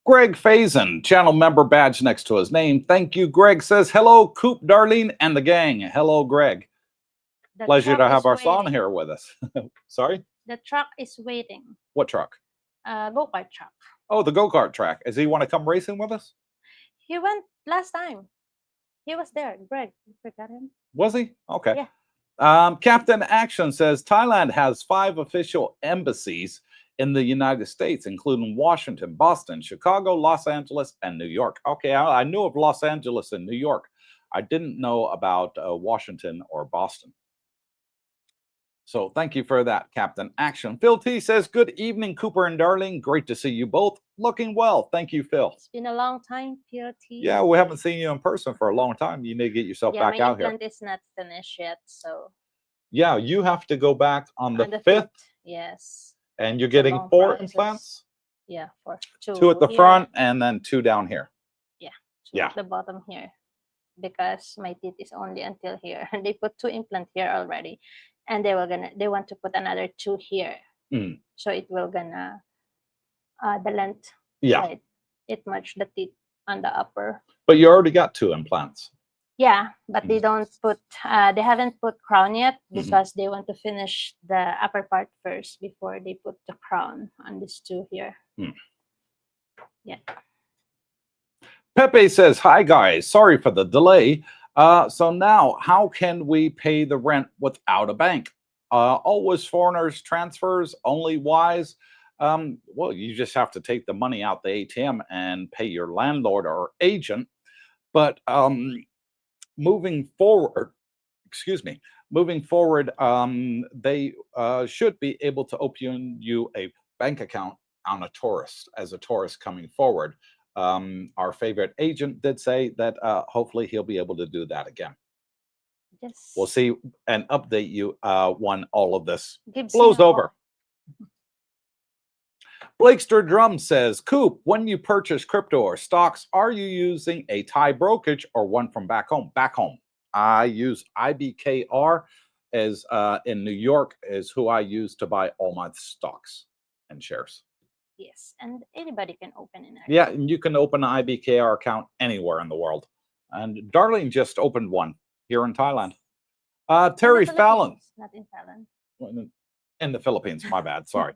Greg Faison, channel member badge next to his name. Thank you, Greg. Says, hello, Coop, Darlene, and the gang. Hello, Greg. The Pleasure truck to have is our son waiting. here with us. Sorry? The truck is waiting. What truck? Go-kart truck. Oh, the go-kart track. Does he want to come racing with us? He went last time. He was there. Greg, you forgot him? Was he? Okay. Yeah. Captain Action says Thailand has 5 official embassies in the United States, including Washington, Boston, Chicago, Los Angeles, and New York. Okay, I knew of Los Angeles and New York. I didn't know about Washington or Boston. So thank you for that, Captain Action. Phil T says, good evening, Cooper and Darlene. Great to see you both. Looking well. Thank you, Phil. It's been a long time, Phil T. Yeah, we haven't seen you in person for a long time. You need to get yourself back out here. My implant is not finished yet, so. Yeah, you have to go back on the 5th. Yes. And you're getting 4 implants? Yeah, 4. 2 at the front and then 2 down here. Yeah, 2 at the bottom here. Because my teeth is only until here. And they put 2 implants here already. And they want to put another 2 here. So it will gonna the length. Yeah. Right, it match the teeth on the upper. But you already got 2 implants. Yeah, but they don't put they haven't put crown yet because they want to finish the upper part first before they put the crown on these 2 here. Yeah. Pepe says, hi guys, sorry for the delay. So now, how can we pay the rent without a bank? Always foreigners transfers, only wise. Well, you just have to take the money out the ATM and pay your landlord or agent. But moving forward, they should be able to open you a bank account on a tourist, as a tourist coming forward. Our favorite agent did say that hopefully he'll be able to do that again. Yes. We'll see and update you when all of this blows over. Blakester Drum says, Coop, when you purchase crypto or stocks, are you using a Thai brokerage or one from back home? Back home. I use IBKR as in New York is who I use to buy all my stocks and shares. Yes, and anybody can open an account. Yeah, and you can open an IBKR account anywhere in the world. And Darlene just opened one here in Thailand. Terry Fallon. Not in Thailand. In the Philippines, my bad, sorry.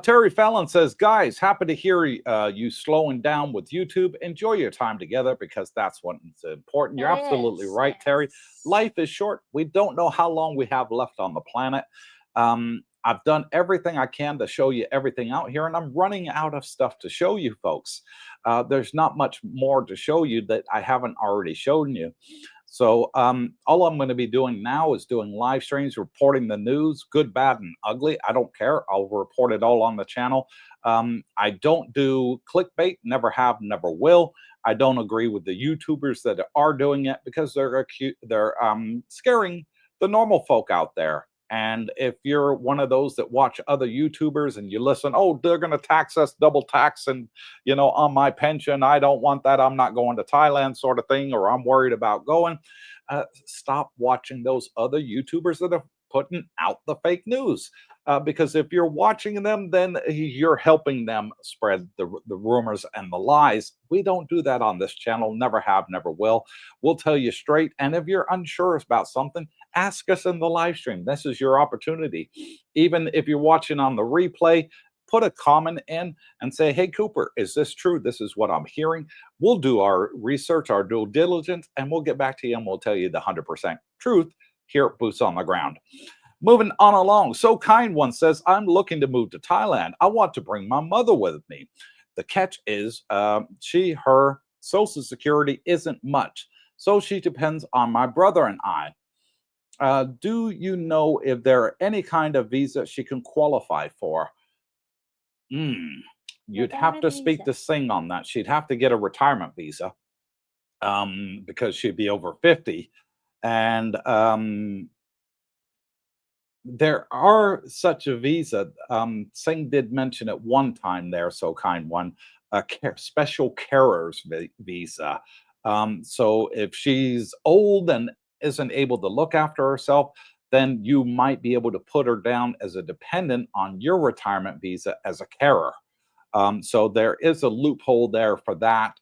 Terry Fallon says, guys, happy to hear you slowing down with YouTube. Enjoy your time together because that's what's important. You're absolutely right, Terry. Life is short. We don't know how long we have left on the planet. I've done everything I can to show you everything out here, and I'm running out of stuff to show you folks. There's not much more to show you that I haven't already shown you. So all I'm going to be doing now is doing live streams, reporting the news, good, bad, and ugly. I don't care. I'll report it all on the channel. I don't do clickbait, never have, never will. I don't agree with the YouTubers that are doing it because they're scaring the normal folk out there. And if you're one of those that watch other YouTubers and you listen, oh, they're going to tax us, double tax, and, you know, on my pension, I don't want that. I'm not going to Thailand sort of thing, or I'm worried about going. Stop watching those other YouTubers that are putting out the fake news. Because if you're watching them, then you're helping them spread the rumors and the lies. We don't do that on this channel. Never have, never will. We'll tell you straight. And if you're unsure about something, ask us in the live stream. This is your opportunity. Even if you're watching on the replay, put a comment in and say, hey, Cooper, is this true? This is what I'm hearing. We'll do our research, our due diligence, and we'll get back to you and we'll tell you the 100% truth here at Boots on the Ground. Moving on along. So Kind One says, I'm looking to move to Thailand. I want to bring my mother with me. The catch is her Social Security isn't much. So she depends on my brother and I. Do you know if there are any kind of visa she can qualify for? You'd have to speak to Singh on that. She'd have to get a retirement visa because she'd be over 50. And there are such a visa. Singh did mention at one time there, so Kind One, a special carer's visa. So if she's old and isn't able to look after herself, then you might be able to put her down as a dependent on your retirement visa as a carer. So there is a loophole there for that,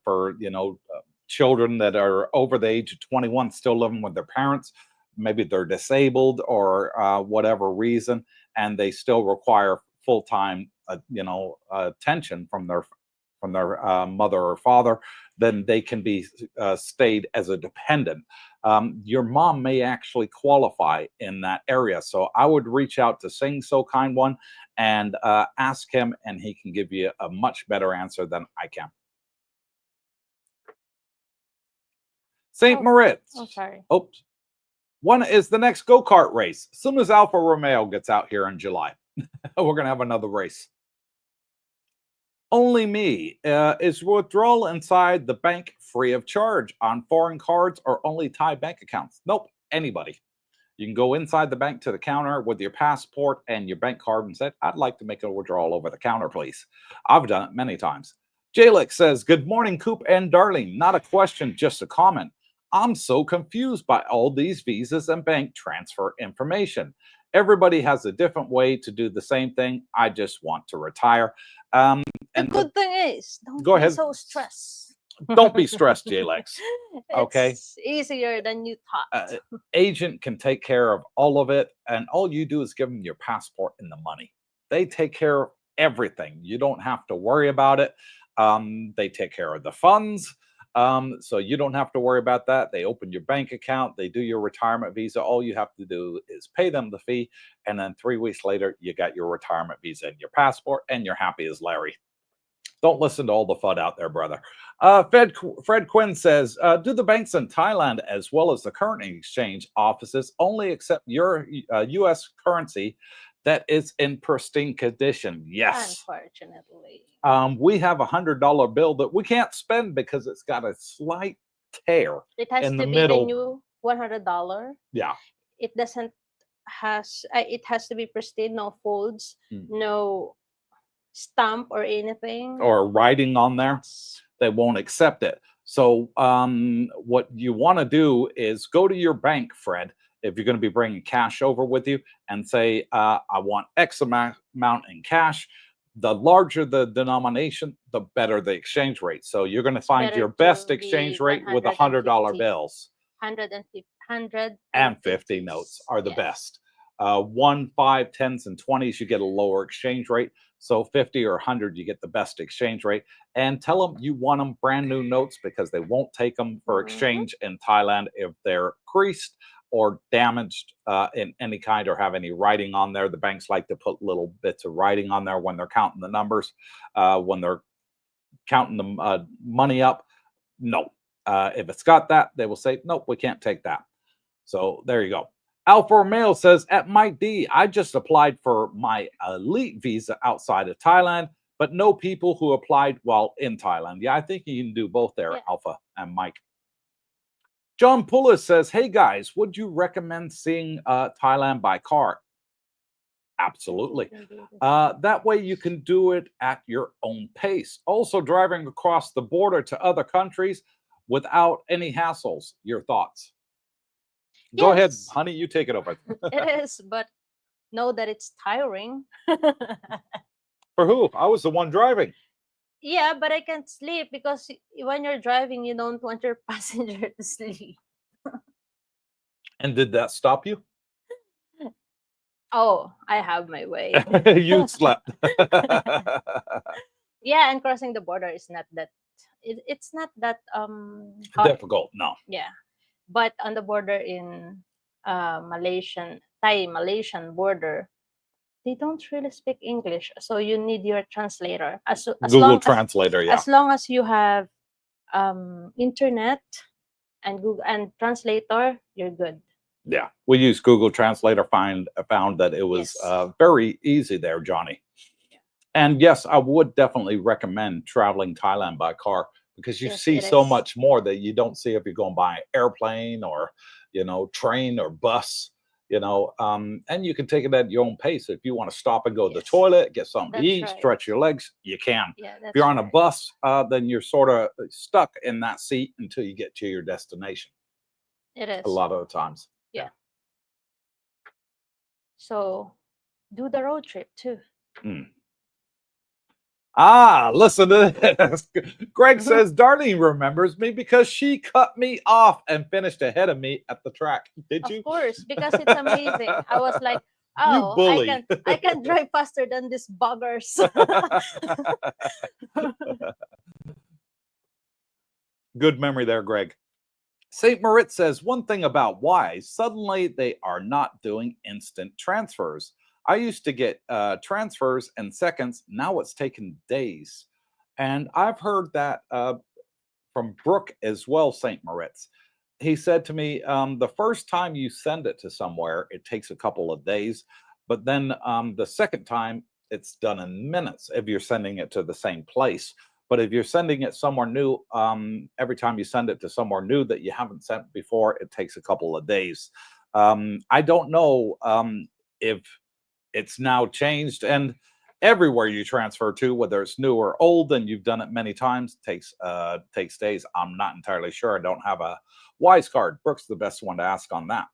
for, you know, children that are over the age of 21 still living with their parents. Maybe they're disabled or whatever reason, and they still require full-time, attention from their mother or father. Then they can be stayed as a dependent. your mom may actually qualify in that area. So I would reach out to Sing So Kind One and ask him, and he can give you a much better answer than I can. St. Moritz. Oh, sorry. Oops. When is the next go-kart race? As soon as Alfa Romeo gets out here in July, we're going to have another race. Only me. Is withdrawal inside the bank free of charge on foreign cards or only Thai bank accounts? Nope. Anybody. You can go inside the bank to the counter with your passport and your bank card and say, I'd like to make a withdrawal over the counter, please. I've done it many times. Jalek says, good morning, Coop and Darling. Not a question, just a comment. I'm so confused by all these visas and bank transfer information. Everybody has a different way to do the same thing. I just want to retire. The good thing is, don't go be ahead. so stressed. Don't be stressed, Jalex. Okay. It's easier than you thought. Agent can take care of all of it, and all you do is give them your passport and the money. They take care of everything. You don't have to worry about it. They take care of the funds. So you don't have to worry about that. They open your bank account. They do your retirement visa. All you have to do is pay them the fee. And then 3 weeks later, you got your retirement visa and your passport, and you're happy as Larry. Don't listen to all the FUD out there, brother. Fred Quinn says, do the banks in Thailand as well as the currency exchange offices only accept your U.S. currency that is in pristine condition? Yes. Unfortunately. We have $100 bill that we can't spend because it's got a slight tear It has in to the be middle. the new $100. Yeah. It doesn't it has to be pristine, no folds, no stamp or anything. Or writing on there. They won't accept it. So what you want to do is go to your bank, Fred, if you're going to be bringing cash over with you, and say, I want X amount in cash. The larger the denomination, the better the exchange rate. So you're going to find your best exchange rate with $100 bills. 150 notes are the best. 1, 5, 10s, and 20s, you get a lower exchange rate. So 50 or 100, you get the best exchange rate. And tell them you want them brand new notes because they won't take them for exchange in Thailand if they're creased or damaged in any kind or have any writing on there. The banks like to put little bits of writing on there when they're counting the numbers, when they're counting the money up. No. If it's got that, they will say, nope, we can't take that. So there you go. Alfa Romeo says, at Mike D, I just applied for my elite visa outside of Thailand, but know people who applied while in Thailand. Yeah, I think you can do both there, Alpha and Mike. John Pullis says, hey guys, would you recommend seeing Thailand by car? Absolutely. That way you can do it at your own pace. Also driving across the border to other countries without any hassles. Your thoughts? Go ahead, honey, you take it over. It is, but know that it's tiring. For who? I was the one driving. Yeah, but I can't sleep because when you're driving, you don't want your passenger to sleep. And did that stop you? Oh, I have my way. You slept. Yeah, and crossing the border is not that. It's not that difficult. No. Yeah, but on the border in Thai-Malaysian border, they don't really speak English, so you need your translator. As Google Translator, yeah. As long as you have internet and Google and translator, you're good. Yeah, we used Google Translator. Found that it was very easy there, Johnny. Yeah. And yes, I would definitely recommend traveling Thailand by car because you see so much more that you don't see if you're going by airplane or, train or bus. And you can take it at your own pace. If you want to stop and go to the toilet, get something to eat, stretch your legs, you can. Yeah, if you're on a bus, then you're sort of stuck in that seat until you get to your destination. It is. A lot of the times. Yeah. So do the road trip too. Listen to this. Greg says, Darlene remembers me because she cut me off and finished ahead of me at the track. Did you? Of course, because it's amazing. I was like, oh, I can drive faster than these buggers. Good memory there, Greg. St. Moritz says one thing about Wise, suddenly they are not doing instant transfers. I used to get transfers in seconds. Now it's taken days. And I've heard that from Brooke as well, St. Moritz. He said to me, the first time you send it to somewhere, it takes a couple of days. But then the second time, it's done in minutes if you're sending it to the same place. But if you're sending it somewhere new, every time you send it to somewhere new that you haven't sent before, it takes a couple of days. I don't know if it's now changed. And everywhere you transfer to, whether it's new or old, and you've done it many times, takes days. I'm not entirely sure. I don't have a Wise card. Brooke's the best one to ask on that.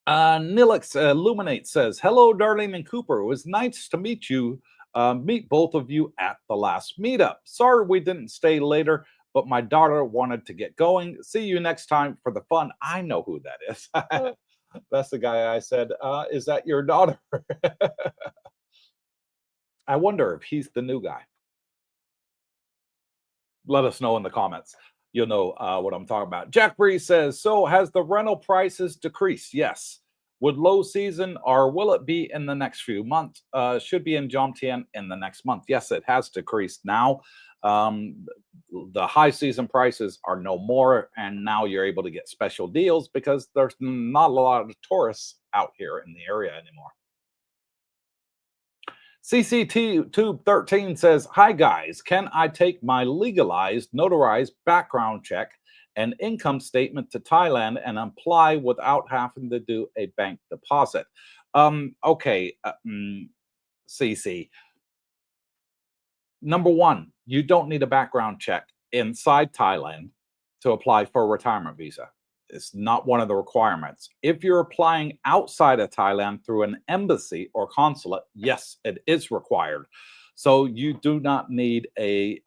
Nilix Illuminate says, "Hello, Darlene and Cooper. It was nice to meet you. Meet both of you at the last meetup. Sorry we didn't stay later, but my daughter wanted to get going. See you next time for the fun." I know who that is. That's the guy I said, is that your daughter? I wonder if he's the new guy. Let us know in the comments. You'll know what I'm talking about. Jack Bree says, so has the rental prices decreased? Yes. Would low season, or will it be in the next few months? Should be in Jomtien in the next month. Yes, it has decreased now. The high season prices are no more, and now you're able to get special deals because there's not a lot of tourists out here in the area anymore. CCT Tube 13 says, hi guys, can I take my legalized, notarized background check and income statement to Thailand and apply without having to do a bank deposit? Okay, CC. Number one, you don't need a background check inside Thailand to apply for a retirement visa. It's not one of the requirements. If you're applying outside of Thailand through an embassy or consulate, yes, it is required. So you do not need a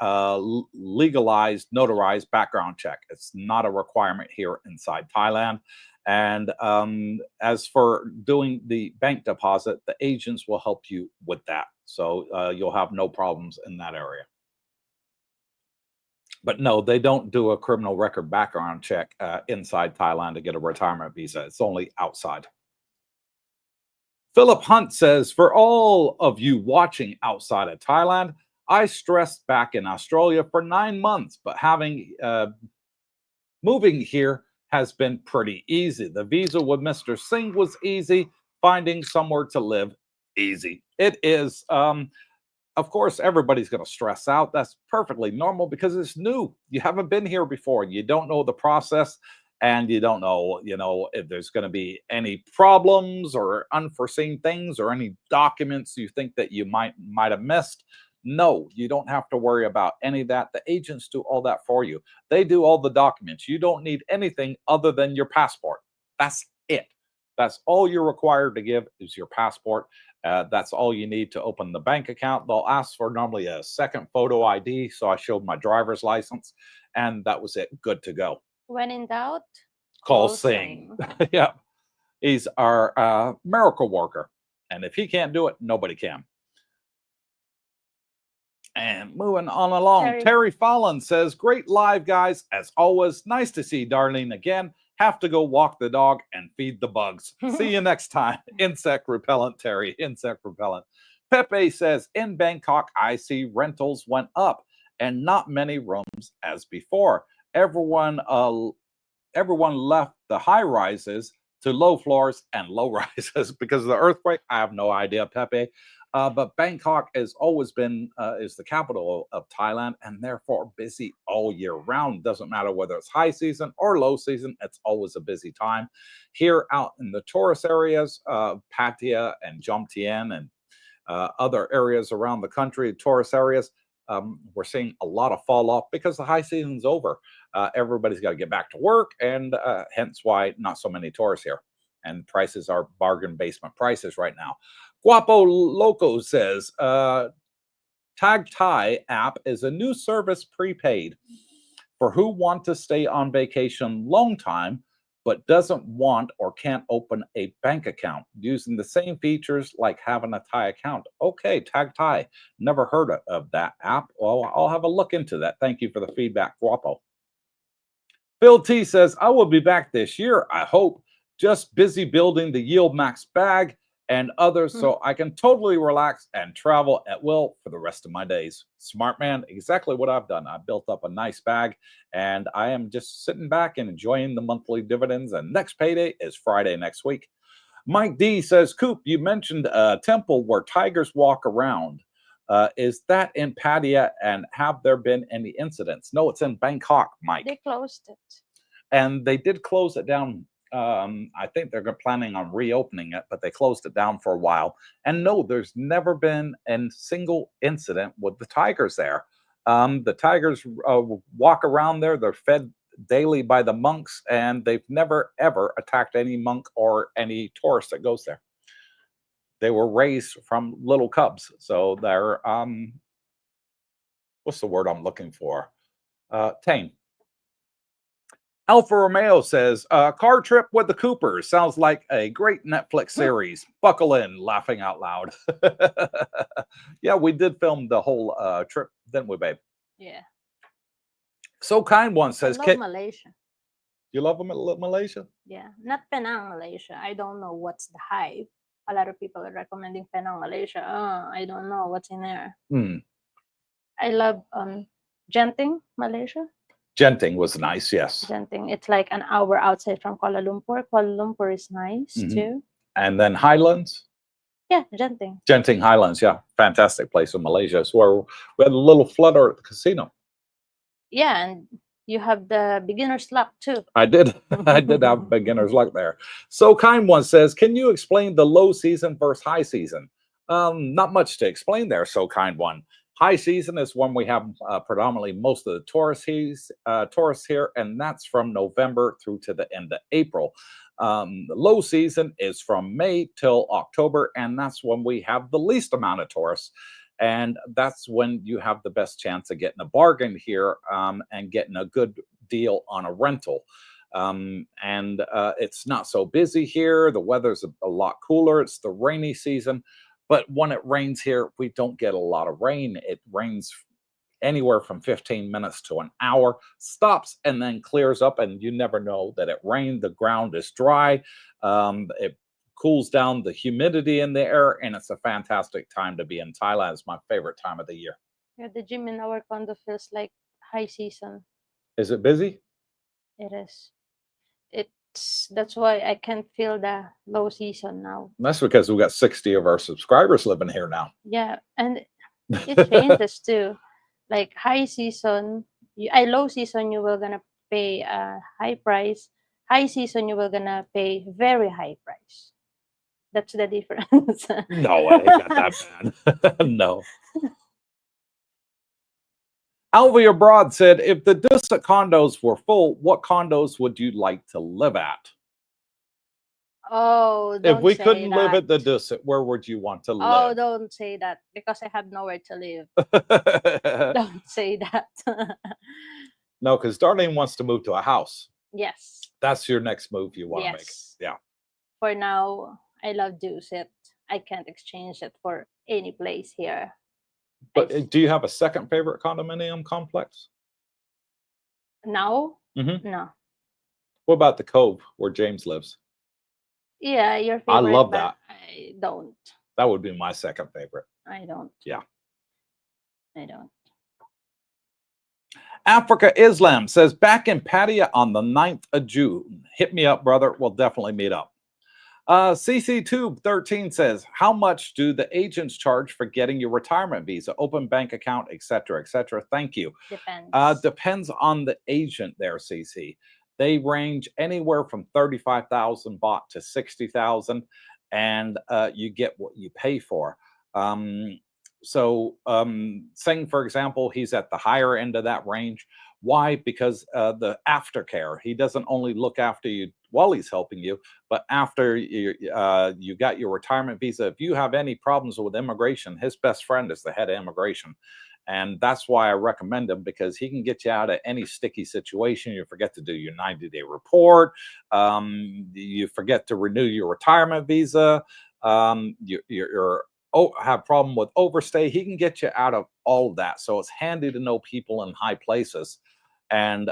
legalized, notarized background check. It's not a requirement here inside Thailand. And as for doing the bank deposit, the agents will help you with that. So you'll have no problems in that area. But no, they don't do a criminal record background check inside Thailand to get a retirement visa. It's only outside. Philip Hunt says, for all of you watching outside of Thailand, I stressed back in Australia for 9 months, but moving here has been pretty easy. The visa with Mr. Singh was easy. Finding somewhere to live, easy. It is. Of course, everybody's going to stress out. That's perfectly normal because it's new. You haven't been here before. You don't know the process, and you don't know, if there's going to be any problems or unforeseen things or any documents you think that you might have missed. No, you don't have to worry about any of that. The agents do all that for you. They do all the documents. You don't need anything other than your passport. That's it. That's all you're required to give is your passport. That's all you need to open the bank account. They'll ask for normally a second photo ID. So I showed my driver's license, and that was it. Good to go. When in doubt, Call Singh. Yeah. He's our miracle worker. And if he can't do it, nobody can. And moving on along, Terry Fallon says, great live, guys. As always, nice to see Darlene again. Have to go walk the dog and feed the bugs. See you next time. Insect repellent, Terry. Insect repellent. Pepe says, in Bangkok, I see rentals went up and not many rooms as before. Everyone left the high rises to low floors and low rises because of the earthquake. I have no idea, Pepe. But Bangkok has always been is the capital of Thailand, and therefore busy all year round. Doesn't matter whether it's high season or low season, it's always a busy time. Here out in the tourist areas, Pattaya and Jomtien and other areas around the country, tourist areas, we're seeing a lot of fall off because the high season's over. Everybody's got to get back to work, and hence why not so many tourists here. And prices are bargain basement prices right now. Guapo Loco says, Tag Thai app is a new service prepaid for who want to stay on vacation long time, but doesn't want or can't open a bank account using the same features like having a Thai account. Okay, Tag Thai. Never heard of that app. Well, I'll have a look into that. Thank you for the feedback, Guapo. Phil T says, I will be back this year, I hope. Just busy building the Yield Max bag and others so I can totally relax and travel at will for the rest of my days. Smart man, exactly what I've done. I built up a nice bag and I am just sitting back and enjoying the monthly dividends. And next payday is Friday next week. Mike D says, Coop, you mentioned a temple where tigers walk around. Is that in Pattaya and have there been any incidents? No, it's in Bangkok, Mike. They closed it. And they did close it down. I think they're planning on reopening it, but they closed it down for a while. And no, there's never been a single incident with the tigers there. The tigers walk around there. They're fed daily by the monks, and they've never, ever attacked any monk or any tourist that goes there. They were raised from little cubs. So they're, what's the word I'm looking for? Tame. Alfa Romeo says, car trip with the Coopers sounds like a great Netflix series. Buckle in, laughing out loud. Yeah, we did film the whole trip, didn't we, babe? Yeah. So Kind One says, I love Malaysia. You love Malaysia? Yeah, not Penang, Malaysia. I don't know what's the hype. A lot of people are recommending Penang, Malaysia. I don't know what's in there. I love Genting, Malaysia. Genting was nice, yes. Genting, it's like an hour outside from Kuala Lumpur. Kuala Lumpur is nice too. And then Highlands? Yeah, Genting. Genting Highlands, yeah. Fantastic place in Malaysia. It's where we had a little flutter at the casino. Yeah, and you have the beginner's luck too. I did. I did have beginner's luck there. So Kind One says, can you explain the low season versus high season? Not much to explain there, So Kind One. High season is when we have predominantly most of the tourists here, and that's from November through to the end of April. The low season is from May till October, and that's when we have the least amount of tourists. And that's when you have the best chance of getting a bargain here and getting a good deal on a rental. It's not so busy here. The weather's a lot cooler. It's the rainy season. But when it rains here, we don't get a lot of rain. It rains anywhere from 15 minutes to an hour, stops, and then clears up, and you never know that it rained. The ground is dry. It cools down the humidity in the air, and it's a fantastic time to be in Thailand. It's my favorite time of the year. Yeah, the gym in our condo feels like high season. Is it busy? It is. That's why I can't feel the low season now. That's because we got 60 of our subscribers living here now. Yeah, and it changes too. Like high season, low season you were gonna pay a high price. High season you were gonna pay very high price. That's the difference. No, I ain't got that bad. No. Alvia Abroad said, if the Dusit condos were full, what condos would you like to live at? Oh, if we couldn't live at the Dusit, where would you want to live? Oh, don't say that, because I have nowhere to live. Don't say that. No, because Darlene wants to move to a house. Yes. That's your next move you want to make. Yeah. For now, I love Dusit. I can't exchange it for any place here. But do you have a second favorite condominium complex? Now? Mm-hmm. No. What about the Cove where James lives? Yeah, your favorite. I love that. I don't. That would be my second favorite. I don't. Yeah. I don't. Africa Islam says, back in Pattaya on the 9th of June. Hit me up, brother. We'll definitely meet up. CC Tube 13 says, how much do the agents charge for getting your retirement visa, open bank account, etc., etc.? Thank you. Depends. Depends on the agent there, CC. They range anywhere from 35,000 baht to 60,000, and you get what you pay for. Saying, for example, he's at the higher end of that range. Why? Because the aftercare. He doesn't only look after you while he's helping you, but after you got your retirement visa, if you have any problems with immigration, his best friend is the head of immigration. And that's why I recommend him, because he can get you out of any sticky situation. You forget to do your 90-day report. You forget to renew your retirement visa. You're have problem with overstay. He can get you out of all of that. So it's handy to know people in high places. and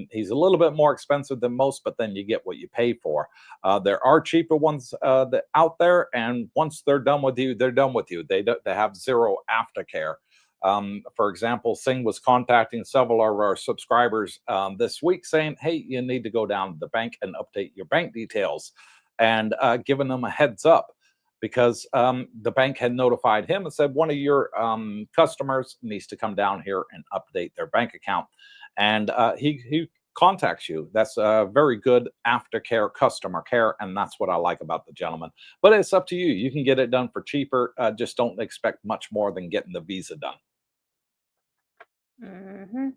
he's a little bit more expensive than most, but then you get what you pay for. There are cheaper ones that out there, and once they're done with you, they're done with you. They have zero aftercare. For example, Singh was contacting several of our subscribers this week saying, hey, you need to go down to the bank and update your bank details, and giving them a heads up, because the bank had notified him and said one of your customers needs to come down here and update their bank account. And he contacts you. That's a very good aftercare customer care, and that's what I like about the gentleman. But it's up to you. You can get it done for cheaper. Just don't expect much more than getting the visa done. Mm-hmm.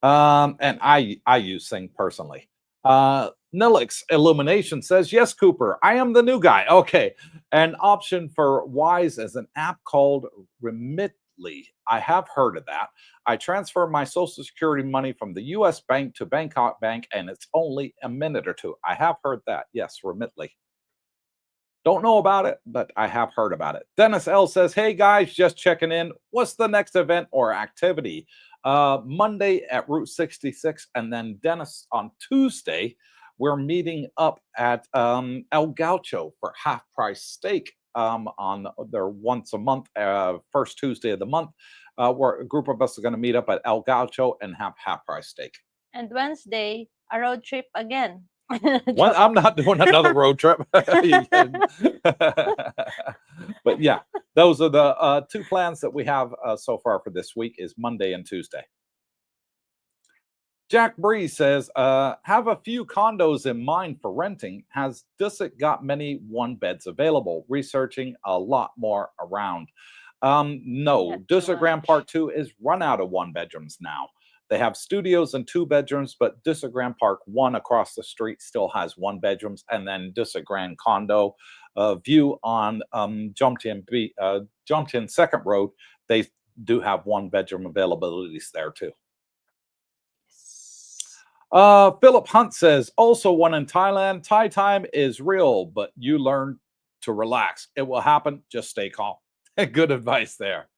And I use Sing personally. Nilix Illumination says, yes, Cooper, I am the new guy. Okay. An option for Wise is an app called Remitly. I have heard of that. I transfer my Social Security money from the US bank to Bangkok Bank, and it's only a minute or two. I have heard that. Yes, Remitly. Don't know about it, but I have heard about it. Dennis L says, hey guys, just checking in. What's the next event or activity? Monday at Route 66, and then Dennis on Tuesday, we're meeting up at El Gaucho for half price steak on their once a month, first Tuesday of the month. Where a group of us are going to meet up at El Gaucho and have half price steak. And Wednesday, a road trip again. Well, I'm not doing another road trip. But yeah, those are the two plans that we have so far for this week, is Monday and Tuesday. Jack Bree says, have a few condos in mind for renting. Has Dusit got many one beds available? Researching a lot more around. No, Dusit Grand Park 2 is run out of one bedrooms now. They have studios and two bedrooms, but Dusit Grand Park 1 across the street still has one bedrooms, and then Dusit Grand Condo view on Jomtien Second Road, they do have one bedroom availabilities there too. Philip Hunt says, also one in Thailand. Thai time is real, but you learn to relax. It will happen. Just stay calm. Good advice there.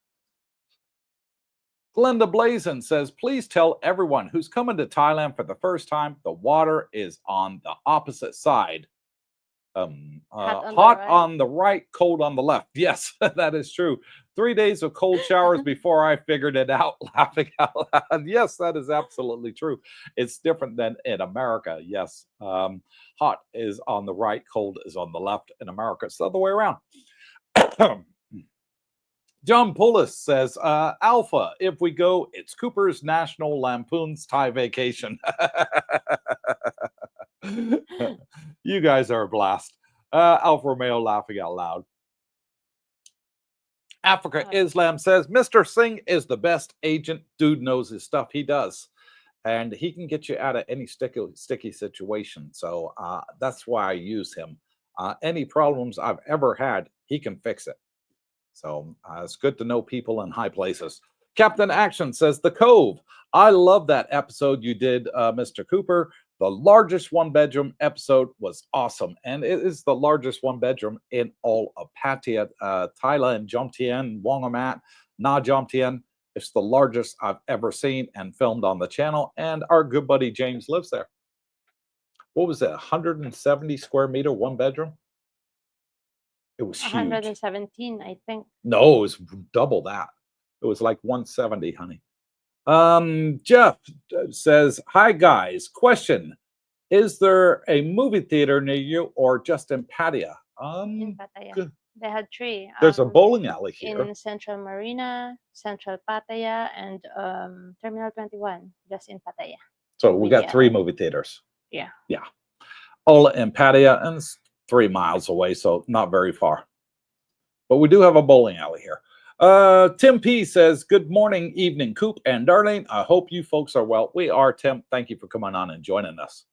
Glenda Blazin says, please tell everyone who's coming to Thailand for the first time, the water is on the opposite side. Hot on the right, cold on the left. Yes, that is true. 3 days of cold showers before I figured it out, laughing out loud. Yes, that is absolutely true. It's different than in America. Yes. Hot is on the right, cold is on the left. In America, it's the other way around. John Pullis says, Alpha, if we go, it's Cooper's National Lampoon's Thai vacation. You guys are a blast. Alpha Romeo laughing out loud. Africa Islam says, Mr. Singh is the best agent. Dude knows his stuff. He does. And he can get you out of any sticky situation. So that's why I use him. Any problems I've ever had, he can fix it. So it's good to know people in high places. Captain Action says, The Cove. I love that episode you did, Mr. Cooper. The largest one-bedroom episode was awesome. And it is the largest one-bedroom in all of Pattaya, Thailand, Jomtien, Wongamat, Na Jomtien. It's the largest I've ever seen and filmed on the channel. And our good buddy James lives there. What was it, 170 square meter one-bedroom? It was huge. 117, I think. No, it was double that. It was like 170, honey. Jeff says, hi guys, question. Is there a movie theater near you or just in Pattaya? In Pattaya. They had three. There's a bowling alley here. In Central Marina, Central Pattaya, and Terminal 21, just in Pattaya. So we got three movie theaters. Yeah. Yeah. All in Pattaya, and it's 3 miles away, so not very far. But we do have a bowling alley here. Tim P says, good morning, evening, Coop and Darlene. I hope you folks are well. We are, Tim. Thank you for coming on and joining us.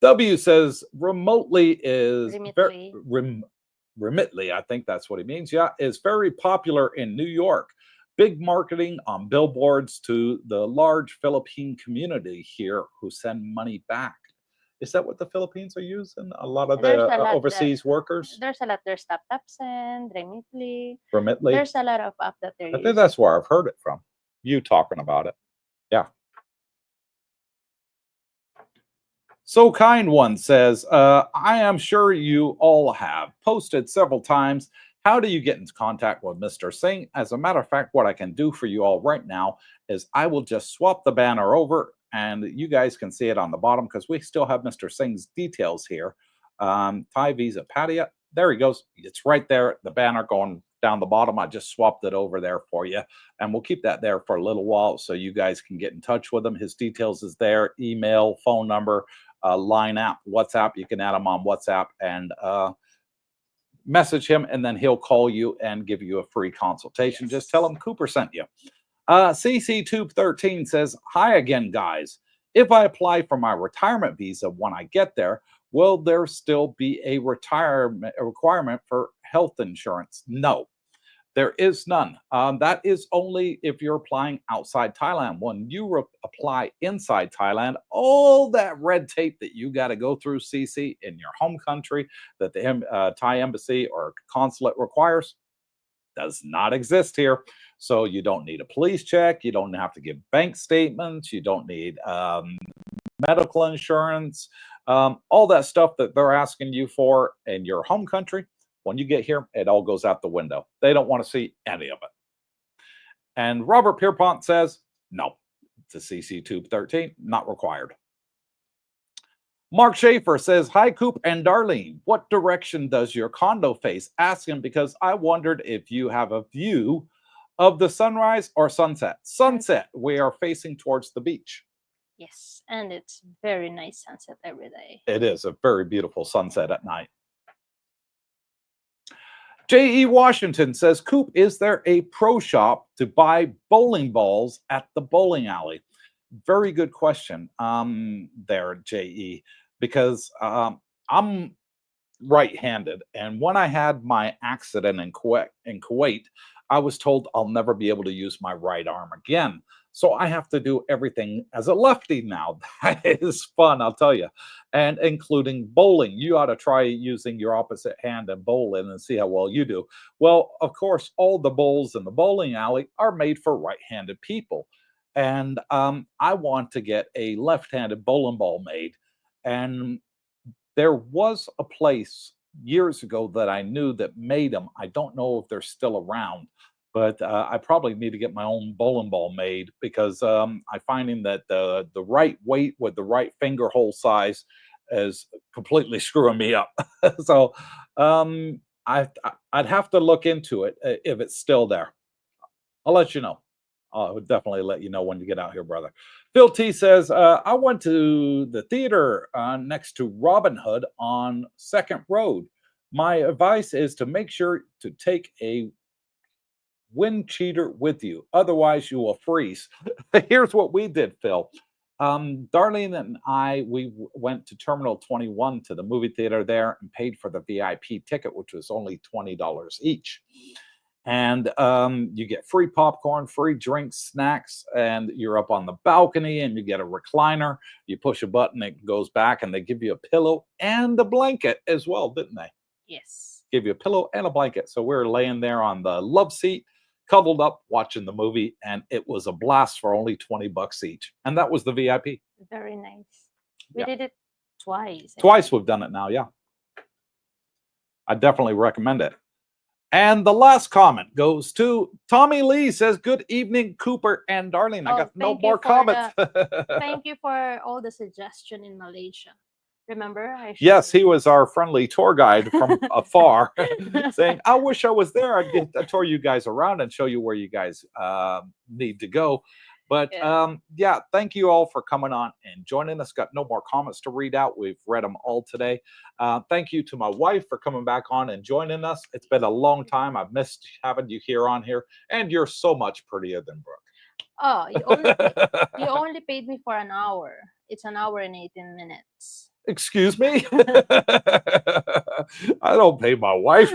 W says, Remitly, I think that's what he means. Yeah, is very popular in New York. Big marketing on billboards to the large Philippine community here who send money back. Is that what the Philippines are using? A lot of the overseas workers? There's a lot. There's TapTapSend, Remitly. Remitly? There's a lot of apps that they're using. I think that's where I've heard it from. You talking about it. Yeah. So Kind One says, I am sure you all have posted several times. How do you get into contact with Mr. Singh? As a matter of fact, what I can do for you all right now is I will just swap the banner over and you guys can see it on the bottom because we still have Mr. Singh's details here. Thai Visa Pattaya. There he goes. It's right there. The banner going down the bottom. I just swapped it over there for you. And we'll keep that there for a little while so you guys can get in touch with him. His details is there, email, phone number, line app, WhatsApp. You can add him on WhatsApp and message him, and then he'll call you and give you a free consultation. Yes. Just tell him Cooper sent you. CC Tube 13 says, "Hi again, guys. If I apply for my retirement visa when I get there, will there still be a requirement for health insurance?" No. There is none. That is only if you're applying outside Thailand. When you apply inside Thailand, all that red tape that you got to go through, CC, in your home country that the Thai embassy or consulate requires, does not exist here. So you don't need a police check. You don't have to give bank statements. You don't need medical insurance. All that stuff that they're asking you for in your home country. When you get here, it all goes out the window. They don't want to see any of it. And Robert Pierpont says, no, to CC Tube 13, not required. Mark Schaefer says, "Hi, Coop and Darlene. What direction does your condo face?" Asking because I wondered if you have a view of the sunrise or sunset. Sunset, we are facing towards the beach. Yes, and it's very nice sunset every day. It is a very beautiful sunset at night. J.E. Washington says, "Coop, is there a pro shop to buy bowling balls at the bowling alley?" Very good question there, J.E., because I'm right-handed. And when I had my accident in Kuwait, I was told I'll never be able to use my right arm again. So I have to do everything as a lefty now. That is fun, I'll tell you. And including bowling. You ought to try using your opposite hand and bowling and see how well you do. Well, of course, all the bowls in the bowling alley are made for right-handed people. And I want to get a left-handed bowling ball made. And there was a place years ago that I knew that made them. I don't know if they're still around, but I probably need to get my own bowling ball made because I'm finding that the right weight with the right finger hole size is completely screwing me up. So I'd have to look into it if it's still there. I'll let you know. I'll definitely let you know when you get out here, brother. Phil T says, "I went to the theater next to Robin Hood on Second Road. My advice is to make sure to take a wind cheater with you. Otherwise, you will freeze." Here's what we did, Phil. Darlene and I, we went to Terminal 21 to the movie theater there and paid for the VIP ticket, which was only $20 each. And you get free popcorn, free drinks, snacks, and you're up on the balcony and you get a recliner. You push a button, it goes back, and they give you a pillow and a blanket as well, didn't they? Yes. Give you a pillow and a blanket. So we were laying there on the love seat, cuddled up, watching the movie, and it was a blast for only $20 each. And that was the VIP. Very nice. We Yeah. did it twice. Twice we've done it now, yeah. I definitely recommend it. And the last comment goes to Tommy Lee. Says, "Good evening, Cooper and Darlene." I got no more comments. Thank you for all the suggestion in Malaysia. Remember? Yes, he was our friendly tour guide from afar, saying, "I wish I was there. I'd tour you guys around and show you where you guys need to go." But yeah, thank you all for coming on and joining us. Got no more comments to read out. We've read them all today. Thank you to my wife for coming back on and joining us. It's been a long time. I've missed having you here on here. And you're so much prettier than Brooke. Oh, you only paid me for an hour. It's an hour and 18 minutes. Excuse me? I don't pay my wife.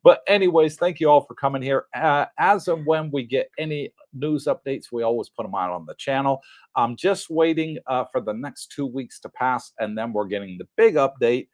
But anyways, thank you all for coming here. As and when we get any news updates, we always put them out on the channel. I'm just waiting for the next 2 weeks to pass, and then we're getting the big update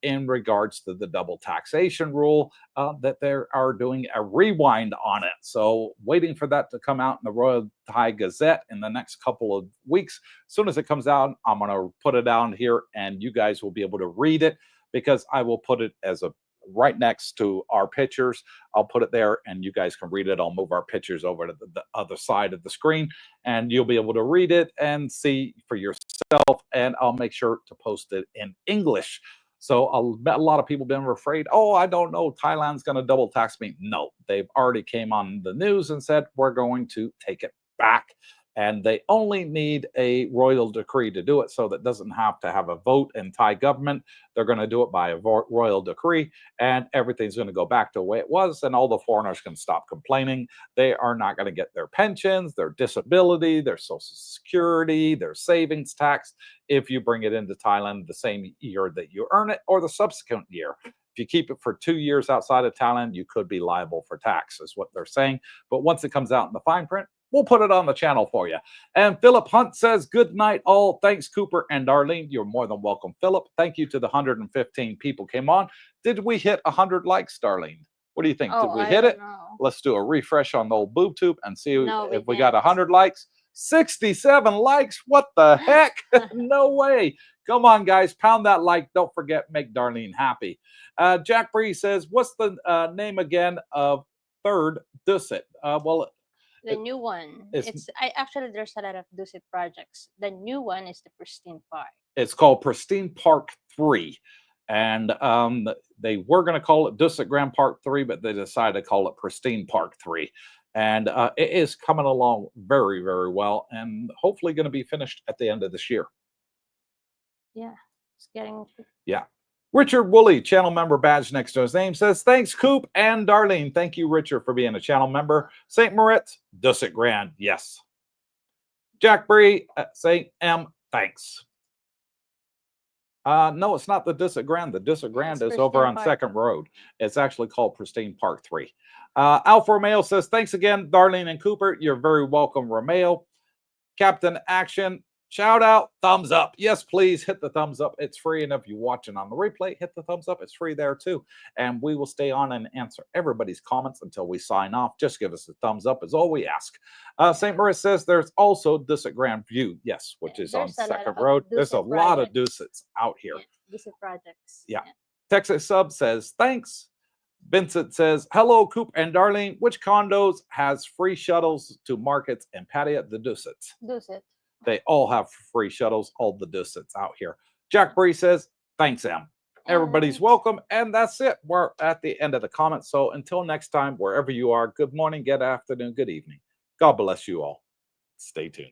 in regards to the double taxation rule, that they are doing a rewind on it. So waiting for that to come out in the Royal Thai Gazette in the next couple of weeks. As soon as it comes out, I'm going to put it down here and you guys will be able to read it, because I will put it as a right next to our pictures. I'll put it there and you guys can read it. I'll move our pictures over to the other side of the screen and you'll be able to read it and see for yourself. And I'll make sure to post it in English. So a lot of people have been afraid, oh, I don't know, Thailand's going to double tax me. No, they've already came on the news and said, we're going to take it back. And they only need a royal decree to do it, so that doesn't have to have a vote in Thai government. They're going to do it by a royal decree, and everything's going to go back to the way it was, and all the foreigners can stop complaining. They are not going to get their pensions, their disability, their social security, their savings tax if you bring it into Thailand the same year that you earn it or the subsequent year. If you keep it for 2 years outside of Thailand, you could be liable for tax, is what they're saying. But once it comes out in the fine print, we'll put it on the channel for you. And Philip Hunt says, good night all. Thanks, Cooper and Darlene. You're more than welcome, Philip. Thank you to the 115 people came on. Did we hit 100 likes, Darlene? What do you think? Did we hit it? Know. Let's do a refresh on the old BoobTube and see if we got didn't. 100 likes. 67 likes. What the heck? No way. Come on, guys. Pound that like. Don't forget, make Darlene happy. Jack Bree says, what's the name again of third Dusset? The new one. Actually, there's a lot of Dusit projects. The new one is the Pristine Park. It's called Pristine Park 3. And they were going to call it Dusit Grand Park 3, but they decided to call it Pristine Park 3. And it is coming along very, very well, and hopefully going to be finished at the end of this year. Yeah, it's getting. Yeah. Richard Woolley, channel member badge next to his name, says, thanks, Coop and Darlene. Thank you, Richard, for being a channel member. St. Moritz, Dusit Grand, yes. Jack Bree, St. M, thanks. No, it's not the Dusit Grand. The Dusit Grand is over on Second Road. It's actually called Pristine Park 3. Alpha Romeo says, thanks again, Darlene and Cooper. You're very welcome, Romeo. Captain Action, shout out, thumbs up. Yes, please hit the thumbs up. It's free. And if you're watching on the replay, hit the thumbs up. It's free there too. And we will stay on and answer everybody's comments until we sign off. Just give us a thumbs up is all we ask. St. Maurice says there's also Dusit Grand View. Yes, which is on Second Road. There's a lot of Dusits out here. Yeah, Dusit projects. Yeah. Texas Sub says, thanks. Vincent says, hello, Coop and Darlene. Which condos has free shuttles to markets and Pattaya? The Dusits. Dusit. They all have free shuttles, all the Dusits out here. Jack Bree says, thanks, Em. Everybody's welcome. And that's it. We're at the end of the comments. So until next time, wherever you are, good morning, good afternoon, good evening. God bless you all. Stay tuned.